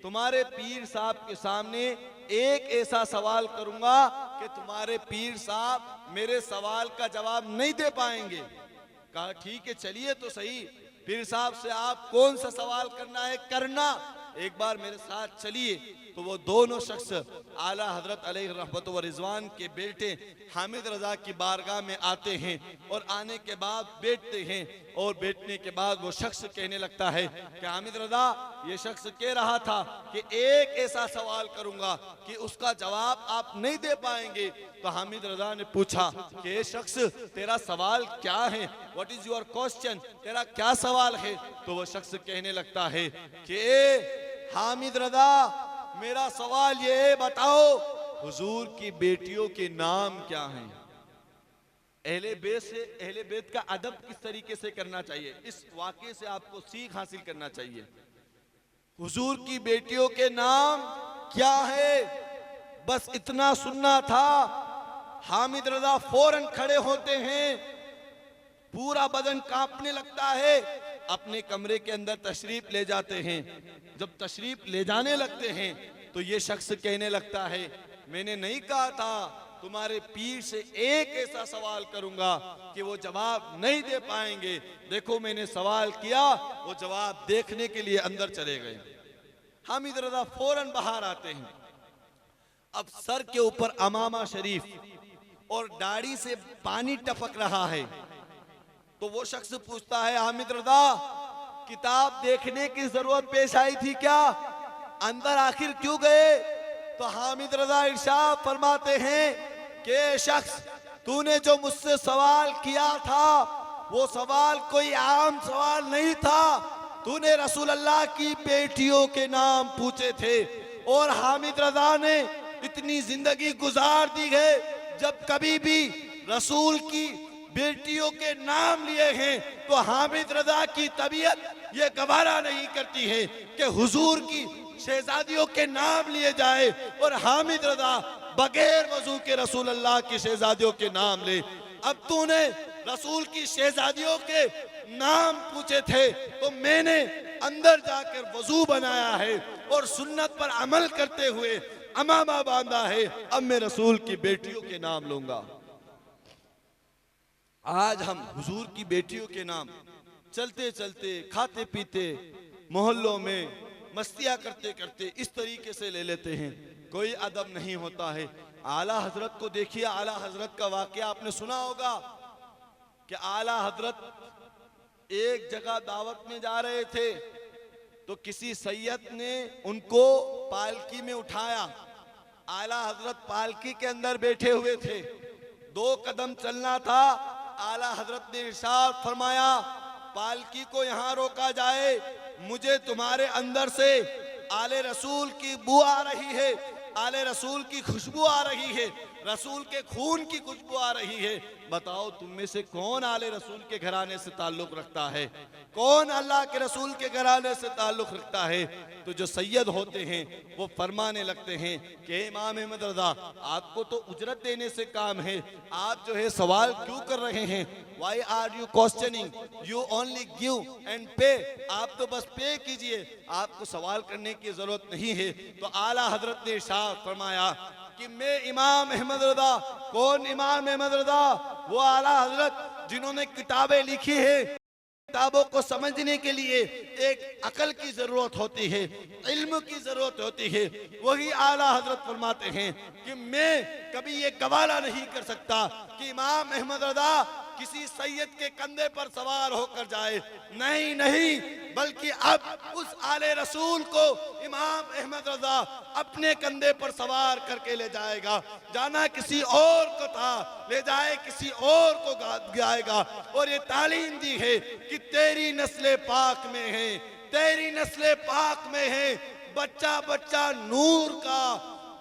तुम्हारे पीर साहब के सामने एक ऐसा सवाल करूंगा कि तुम्हारे पीर साहब मेरे सवाल का जवाब नहीं दे पाएंगे। कहा ठीक है, चलिए तो सही, पीर साहब से आप कौन सा सवाल करना है करना, एक बार मेरे साथ चलिए। तो वो दोनों शख्स आला हजरत अलैहि रहमत व रिजवान के बेटे हामिद रजा की बारगाह में आते हैं और आने के बाद बैठते हैं। और बैठने के बाद वो शख्स कहने लगता है कि हामिद रजा, ये शख्स कह रहा था कि एक ऐसा सवाल करूंगा कि उसका जवाब आप नहीं दे पाएंगे। तो हामिद रजा ने पूछा कि ये शख्स तेरा सवाल क्या है, व्हाट इज योर क्वेश्चन, तेरा क्या सवाल है। तो वो शख्स कहने लगता है कि ए हामिद रजा, मेरा सवाल ये है, बताओ हुजूर की बेटियों के नाम क्या हैं। अहले बैत का अदब किस तरीके से करना चाहिए, इस वाक़े से आपको सीख हासिल करना चाहिए। हुजूर की बेटियों के नाम क्या है, बस इतना सुनना था। हामिद रजा फौरन खड़े होते हैं, पूरा बदन कांपने लगता है, अपने कमरे के अंदर तशरीफ ले जाते हैं। जब तशरीफ ले जाने लगते हैं तो ये शख्स कहने लगता है, मैंने नहीं कहा था तुम्हारे पीर से एक ऐसा सवाल करूंगा कि वो जवाब नहीं दे पाएंगे। देखो मैंने सवाल किया, वो जवाब देखने के लिए अंदर चले गए। हामिद रजा फौरन बाहर आते हैं। अब सर के ऊपर अमामा शरीफ और दाढ़ी से पानी टपक रहा है। तो वो शख्स पूछता है, हामिद रजा किताब देखने की जरूरत पेश आई थी क्या, अंदर आखिर क्यों गए? तो हामिद रजा इरशाद फरमाते हैं कि शख्स तूने जो मुझसे सवाल किया था वो सवाल कोई आम सवाल नहीं था। तूने रसूल अल्लाह की बेटियों के नाम पूछे थे और हामिद रजा ने इतनी जिंदगी गुजार दी है, जब कभी भी रसूल की बेटियों के नाम लिए हैं तो हामिद रजा की तबीयत ये गवारा नहीं करती है कि हुजूर की शहजादियों के नाम लिए जाए और हामिद रजा बगैर वजू के रसूल अल्लाह की शहजादियों के नाम ले। अब तूने रसूल की शहजादियों के नाम पूछे थे तो मैंने अंदर जाकर वजू बनाया है और सुन्नत पर अमल करते हुए अमामा बांधा है। अब मैं रसूल की बेटियों के नाम लूंगा। आज हम हुजूर की बेटियों के नाम चलते चलते, खाते पीते, मोहल्लों में मस्तियां करते करते इस तरीके से ले लेते हैं, कोई अदब नहीं होता है। आला हजरत को देखिए, आला हजरत का वाकया आपने सुना होगा कि आला हजरत एक जगह दावत में जा रहे थे तो किसी सैयद ने उनको पालकी में उठाया। आला हजरत पालकी के अंदर बैठे हुए थे, 2 कदम चलना था। आला हजरत ने इरशाद फरमाया, पालकी को यहाँ रोका जाए, मुझे तुम्हारे अंदर से आले रसूल की बू आ रही है, आले रसूल की खुशबू आ रही है, रसूल के खून की खुशबू आ रही है। बताओ तुम में से कौन आले रसूल के घराने से ताल्लुक रखता है, कौन अल्लाह के रसूल के घराने से ताल्लुक रखता है? तो जो सैयद होते हैं वो फरमाने लगते हैं कि इमाम अहमद रजा आपको तो उजरत देने से काम है, आप जो है सवाल क्यों कर रहे हैं? Why are you questioning? You only give and pay. आप तो बस पे कीजिए, आपको सवाल करने की जरूरत नहीं है। तो आला हजरत ने इरशाद फरमाया कि मैं इमाम अहमद रजा। कौन इमाम अहमद रजा? वो आला हजरत जिन्होंने किताबें लिखी है। किताबों को समझने के लिए एक अकल की जरूरत होती है, इल्म की जरूरत होती है। वही आला हजरत फरमाते हैं कि मैं कभी ये गवारा नहीं कर सकता कि इमाम अहमद रजा किसी सैयद के कंधे पर सवार होकर जाए। नहीं नहीं, बल्कि अब उस आले रसूल को इमाम अहमद रजा अपने कंधे पर सवार करके ले जाएगा। जाना किसी और को था, ले जाए किसी और को गाएगा। और ये तालीम दी है कि तेरी नस्ले पाक में है, तेरी नस्ले पाक में है, बच्चा बच्चा नूर का,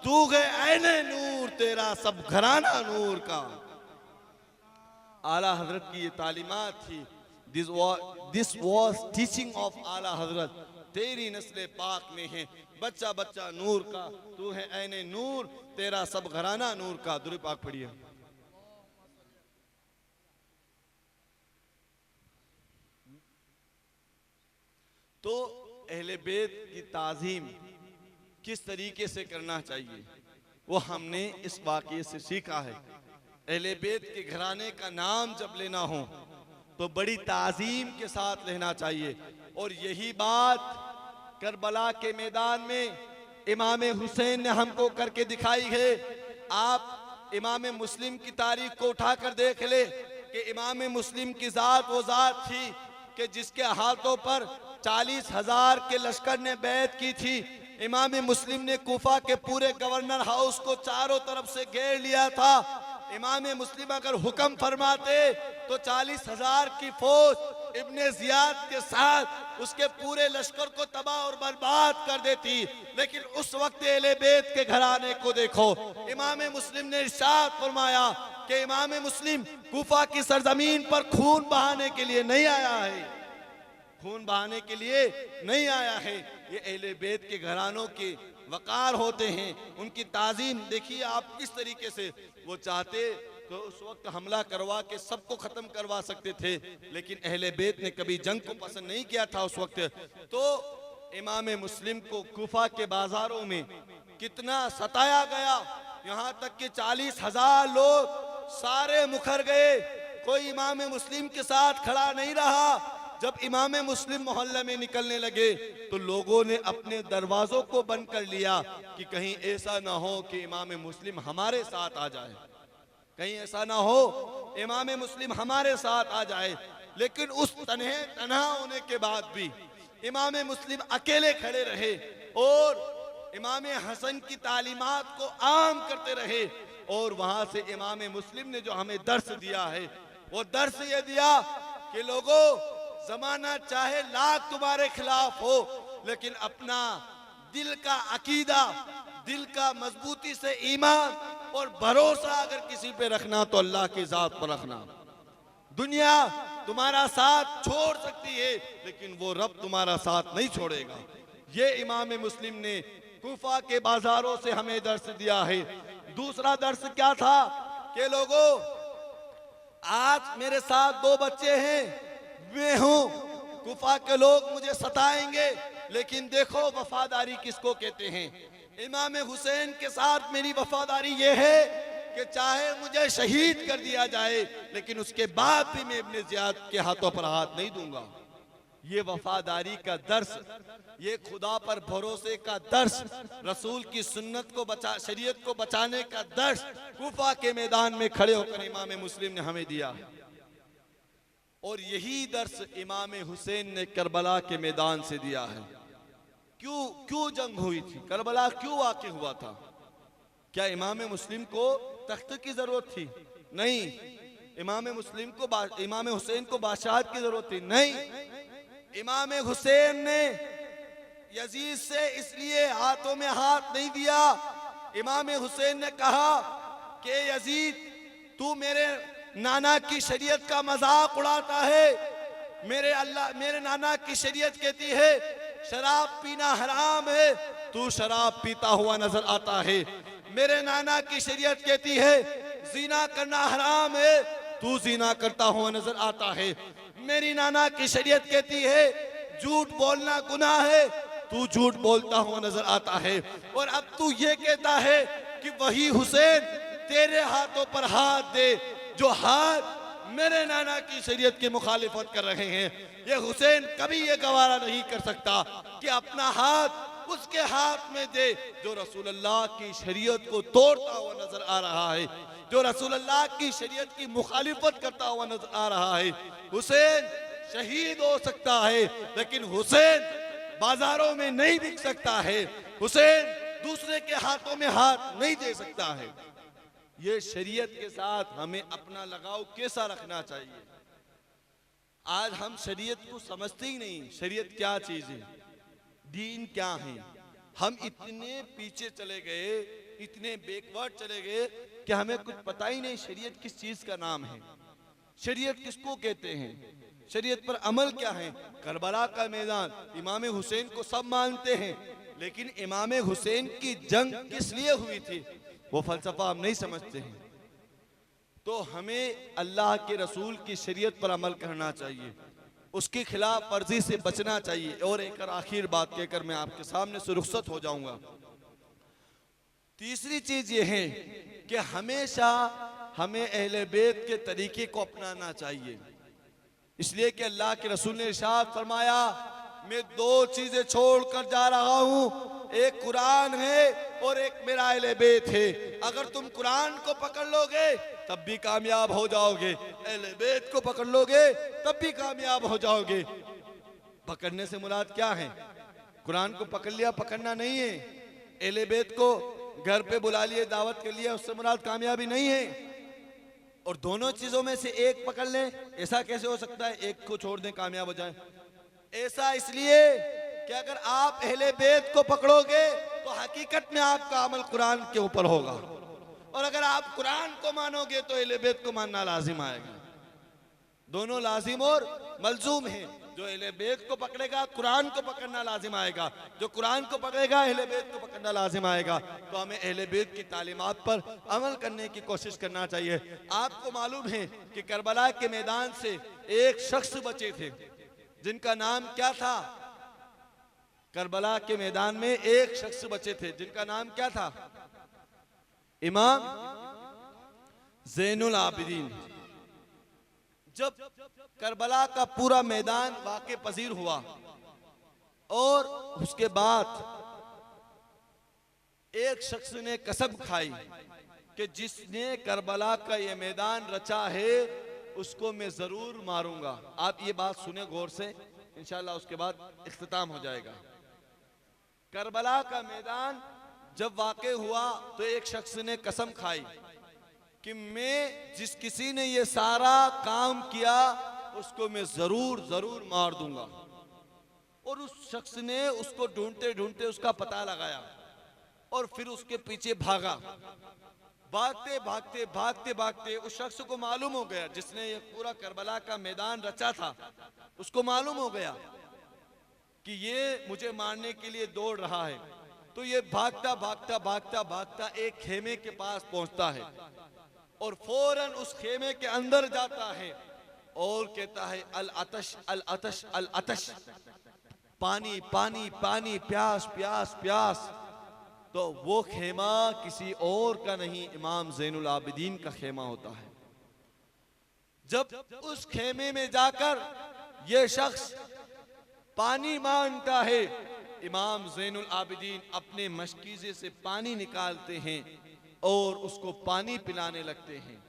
तू है ऐने नूर, तेरा सब घराना नूर का। आला हजरत की ये तालीमात थी। दिस वॉज टीचिंग ऑफ आला हजरत। तेरी नस्ले पाक में है, बच्चा बच्चा नूर का, तू है ऐने नूर, तेरा सब घराना नूर का। दुरूद पाक पढ़िए। तो अहले बैत की ताज़ीम किस तरीके से करना चाहिए वो हमने इस वाक़ये से सीखा है। अहले बैत के घराने का नाम जब लेना हो तो बड़ी ताज़ीम के साथ लेना चाहिए। और यही बात करबला के मैदान में इमाम हुसैन ने हमको करके दिखाई है। आप इमाम मुस्लिम की तारीख को उठाकर देख ले कि इमाम मुस्लिम की ज़ात वो ज़ात थी कि जिसके हाथों पर 40,000 के लश्कर ने बैत की थी। इमाम मुस्लिम ने कूफा के पूरे गवर्नर हाउस को चारों तरफ से घेर लिया था। इमाम मुस्लिम अगर हुक्म फरमाते तो 40,000 की फौज इब्ने जियाद के साथ उसके पूरे लश्कर को तबाह और बर्बाद कर देती। लेकिन उस वक्त अहले बैत के घराने को देखो, इमाम मुस्लिम ने इरशाद फरमाया कि इमाम मुस्लिम कूफा की सरजमीन पर खून बहाने के लिए नहीं आया है, खून बहाने के लिए नहीं आया है। ये अहले बैत के घरानों की वकार होते हैं, उनकी ताजीम देखिए आप किस तरीके से वो चाहते तो उस वक्त हमला करवा के सबको खत्म करवा सकते थे, लेकिन अहले बैत ने कभी जंग को पसंद नहीं किया था उस वक्त। तो इमाम मुस्लिम को कूफा के बाजारों में कितना सताया गया, यहाँ तक कि 40,000 लोग सारे मुखर गए, कोई इमाम मुस्लिम के साथ खड़ा नहीं रहा। जब इमाम मुस्लिम मोहल्ले में निकलने लगे तो लोगों ने अपने दरवाजों को बंद कर लिया कि कहीं ऐसा ना हो कि इमाम मुस्लिम हमारे साथ आ जाए, कहीं ऐसा ना हो इमाम मुस्लिम हमारे साथ आ जाए। लेकिन उस तन्हा होने के बाद भी इमाम मुस्लिम अकेले खड़े रहे और इमाम हसन की तालीमात को आम करते रहे। और वहां से इमाम मुस्लिम ने जो हमें दर्स दिया है वो दर्स ये दिया कि लोगों, जमाना चाहे लाख तुम्हारे खिलाफ हो, लेकिन अपना दिल का अकीदा, दिल का मजबूती से ईमान और भरोसा अगर किसी पे रखना तो अल्लाह की जात पर रखना। दुनिया तुम्हारा साथ छोड़ सकती है लेकिन वो रब तुम्हारा साथ नहीं छोड़ेगा। ये इमाम मुस्लिम ने कूफा के बाजारों से हमें दर्स दिया है। दूसरा दर्स क्या था कि लोगों, आज मेरे साथ 2 बच्चे हैं, मैं हूं, कूफा के लोग मुझे सताएंगे, लेकिन देखो वफादारी किसको कहते हैं। इमाम हुसैन के साथ मेरी वफादारी ये है कि चाहे मुझे शहीद कर दिया जाए लेकिन उसके बाद भी मैं इब्ने ज़ियाद के हाथों पर हाथ नहीं दूंगा। ये वफादारी का दर्स, ये खुदा पर भरोसे का दर्स, रसूल की सुन्नत को शरीयत को बचाने का दर्स कूफा के मैदान में खड़े होकर इमाम मुस्लिम ने हमें दिया। और यही दर्स इमाम हुसैन ने करबला के मैदान से दिया है। क्यों जंग हुई थी, करबला क्यों वाक़ई हुआ था? क्या इमाम मुस्लिम को तख्त की जरूरत थी? नहीं। इमाम हुसैन को बादशाहत की जरूरत थी? नहीं। इमाम हुसैन ने यजीद से इसलिए हाथों में हाथ नहीं दिया। इमाम हुसैन ने कहा कि यजीद, तू मेरे नाना की शरीयत का मजाक उड़ाता है। मेरे नाना की शरीयत कहती है शराब पीना हराम है, तू शराब पीता हुआ नजर आता है। मेरे नाना की शरीयत कहती है जीना करना हराम है, तू जीना करता हुआ नजर आता है। मेरी नाना की शरीयत कहती है झूठ बोलना गुनाह है, तू झूठ बोलता हुआ नजर आता है। और अब तू ये कहता है कि वही हुसैन तेरे हाथों पर हाथ दे जो हाथ मेरे नाना की शरीयत की मुखालिफत कर रहे हैं। ये हुसैन कभी ये गवारा नहीं कर सकता कि अपना हाथ उसके हाथ में दे जो रसूलुल्लाह की शरीयत को तोड़ता हुआ नजर आ रहा है, जो रसूलुल्लाह की शरीयत की मुखालिफत करता हुआ नजर आ रहा है। हुसैन शहीद हो सकता है लेकिन हुसैन बाजारों में नहीं बिक सकता है, हुसैन दूसरे के हाथों में हाथ नहीं दे सकता है। ये शरीयत के साथ हमें अपना लगाव कैसा रखना चाहिए? आज हम शरीयत को समझते ही नहीं। शरीयत क्या चीज है, दीन क्या है? हम इतने पीछे चले गए, इतने बैकवर्ड चले गए कि हमें कुछ पता ही नहीं शरीयत किस चीज का नाम है, शरीयत किसको कहते हैं, शरीयत पर अमल क्या है। करबला का मैदान, इमाम हुसैन को सब मानते हैं लेकिन इमाम हुसैन की जंग किस लिए हुई थी वो फलसफा हम नहीं समझते हैं। तो हमें अल्लाह के रसूल की शरीयत पर अमल करना चाहिए, उसकी खिलाफ वर्जी से बचना चाहिए। और एक आखिर बात कहकर मैं आपके सामने से रुखसत हो जाऊंगा। तीसरी चीज ये है कि हमेशा हमें अहले बैत के तरीके को अपनाना चाहिए, इसलिए कि अल्लाह के रसूल ने इरशाद फरमाया मैं 2 चीजें छोड़कर जा रहा हूं, एक कुरान है और एक मेरा अहले बैत है। अगर तुम कुरान को पकड़ लोगे तब भी कामयाब हो जाओगे, अहले बैत को पकड़ लोगे तब भी कामयाब हो जाओगे। पकड़ने से मुराद क्या है? कुरान को पकड़ लिया पकड़ना नहीं है, अहले बैत को घर पे बुला लिए दावत के लिए उससे मुराद कामयाबी नहीं है। और दोनों चीजों में से एक पकड़ लें, ऐसा कैसे हो सकता है एक को छोड़ दें कामयाब हो जाए? ऐसा इसलिए कि अगर आप अहले बैत को पकड़ोगे तो हकीकत में आपका अमल कुरान के ऊपर होगा, और अगर आप कुरान को मानोगे तो अहले बैत को मानना लाजिम आएगा। दोनों लाजिम और मलजूम हैं। जो अहले बैत को पकड़ेगा कुरान को पकड़ना लाजिम आएगा, जो कुरान को पकड़ेगा अहले बैत को पकड़ना लाजिम आएगा। तो हमें अहले बैत की तालीमात पर अमल करने की कोशिश करना चाहिए। आपको मालूम है कि करबला के मैदान से एक शख्स बचे थे जिनका नाम क्या था? करबला के मैदान में एक शख्स बचे थे जिनका नाम क्या था? इमाम ज़ैनुल आबिदीन। जब करबला का पूरा मैदान वाक़े पजीर हुआ और उसके बाद एक शख्स ने कसम खाई कि जिसने करबला का ये मैदान रचा है उसको मैं जरूर मारूंगा। आप ये बात सुने गौर से, इंशाल्लाह उसके बाद इख्तिताम हो जाएगा। करबला का मैदान जब वाक़े हुआ तो एक शख्स ने कसम खाई कि मैं जिस किसी ने ये सारा काम किया उसको मैं जरूर जरूर मार दूंगा। और उस शख्स ने उसको ढूंढते ढूंढते उसका पता लगाया और फिर उसके पीछे भागा। भागते भागते भागते भागते उस शख्स को मालूम हो गया, जिसने ये पूरा करबला का मैदान रचा था, उसको मालूम हो गया कि ये मुझे मारने के लिए दौड़ रहा है। तो ये भागता भागता भागता भागता एक खेमे के पास पहुंचता है और फौरन उस खेमे के अंदर जाता है और कहता है अल अतश अल अतश अल अतश, पानी पानी पानी, प्यास प्यास प्यास। तो वो खेमा किसी और का नहीं, इमाम ज़ैनुल आबिदीन का खेमा होता है। जब उस खेमे में जाकर ये शख्स पानी मांगता है, इमाम ज़ैनुल आबिदीन अपने मशकीज़े से पानी निकालते हैं और उसको पानी पिलाने लगते हैं।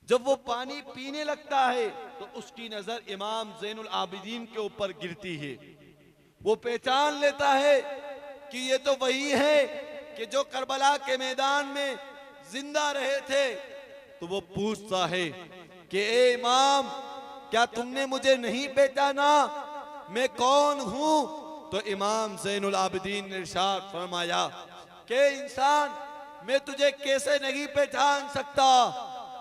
जब वो पानी पीने लगता है तो उसकी नजर इमाम ज़ैनुल आबिदीन के ऊपर गिरती है। वो पहचान लेता है कि ये तो वही है कि जो करबला के मैदान में जिंदा रहे थे। तो वो पूछता है कि ए इमाम, क्या तुमने मुझे नहीं पहचाना? मैं कौन हूं? तो इमाम ज़ैनुल आबिदीन ने इरशाद फरमाया कि इंसान, मैं तुझे कैसे नहीं पहचान सकता?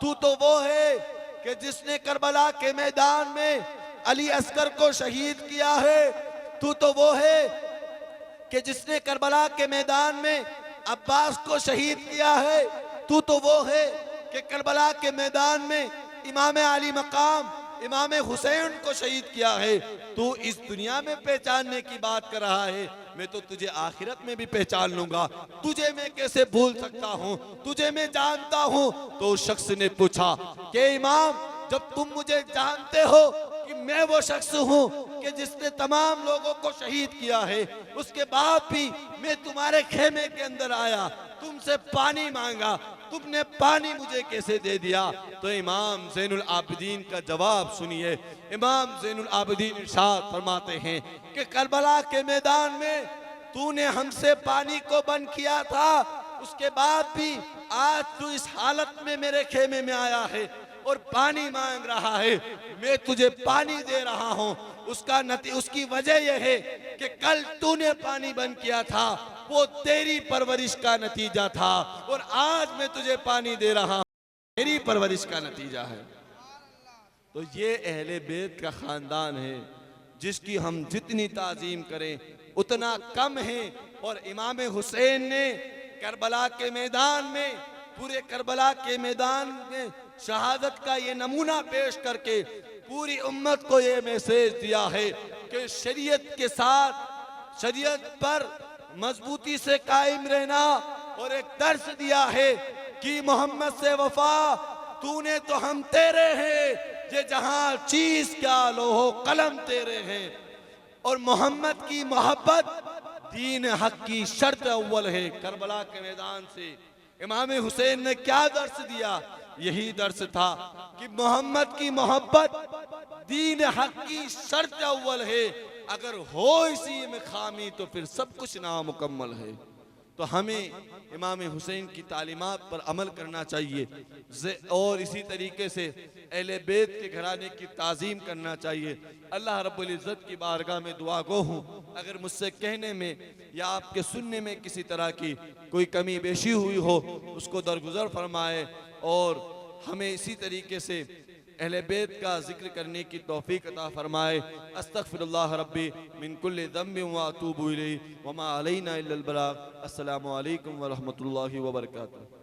तू तो वो है कि जिसने करबला के मैदान में अली अस्कर को शहीद किया है। तू तो वो है कि जिसने करबला के मैदान में अब्बास को शहीद किया है। तू तो वो है कि करबला के मैदान में इमाम अली मकाम इमाम हुसैन को शहीद किया है। तू इस दुनिया में पहचानने की बात कर रहा है, मैं तो तुझे आखिरत में भी पहचान लूंगा। तुझे मैं कैसे भूल सकता हूँ? तुझे मैं जानता हूँ। तो उस शख्स ने पूछा कि इमाम, जब तुम मुझे जानते हो कि मैं वो शख्स हूँ कि जिसने तमाम लोगों को शहीद किया है, उसके बाद भी मैं तुम्हारे खेमे के अंदर आया, तुमसे पानी मांगा, तुमने पानी मुझे कैसे दे दिया? तो इमाम ज़ैनुल आबिदीन का जवाब सुनिए। इमाम ज़ैनुल आबिदीन इरशाद फरमाते हैं कि करबला के मैदान में तूने हमसे पानी को बंद किया था, उसके बाद भी आज तू इस हालत में मेरे खेमे में आया है और पानी मांग रहा है। मैं तुझे पानी दे रहा हूँ। उसकी वजह यह है कि कल तूने पानी बंद किया था, वो तेरी परवरिश का नतीजा था, और आज मैं तुझे पानी दे रहा हूँ, मेरी परवरिश का नतीजा है। तो ये अहले बैत का खानदान है जिसकी हम जितनी ताजीम करें उतना कम है। और इमाम हुसैन ने करबला के मैदान में, पूरे करबला के मैदान में शहादत का ये नमूना पेश करके पूरी उम्मत को ये मैसेज दिया है कि शरीयत के साथ, शरीयत पर मजबूती से कायम रहना, और एक दर्स दिया है कि मोहम्मद से वफा, तूने तो हम तेरे हैं, ये जहां चीज क्या लोहो कलम तेरे हैं। और मोहम्मद की मोहब्बत दीन हक की शर्त अव्वल है। करबला के मैदान से इमाम हुसैन ने क्या दर्स दिया? यही दर्स था कि मोहम्मद की मोहब्बत दीन हक की शर्त अव्वल है। अगर हो इसी में खामी तो फिर सब कुछ नामुकम्मल है। तो हमें इमाम हुसैन की तालीमात पर अमल करना चाहिए और इसी तरीके से अहले बैत के घराने की ताज़ीम करना चाहिए। अल्लाह रब्बुल इज़्ज़त की बारगाह में दुआ गो हूँ, अगर मुझसे कहने में या आपके सुनने में किसी तरह की कोई कमी बेशी हुई हो उसको दरगुजर फरमाए, और हमें इसी तरीके से अहले बैत का जिक्र करने की तौफीक अता फरमाए। अस्तगफिरुल्लाह रब्बी मिन कुल्लि ज़म्बिन व अतूबु इलैहि व मा अलैना इल्लल बलाग। अस्सलामु अलैकुम व रहमतुल्लाहि व बरकातुहू।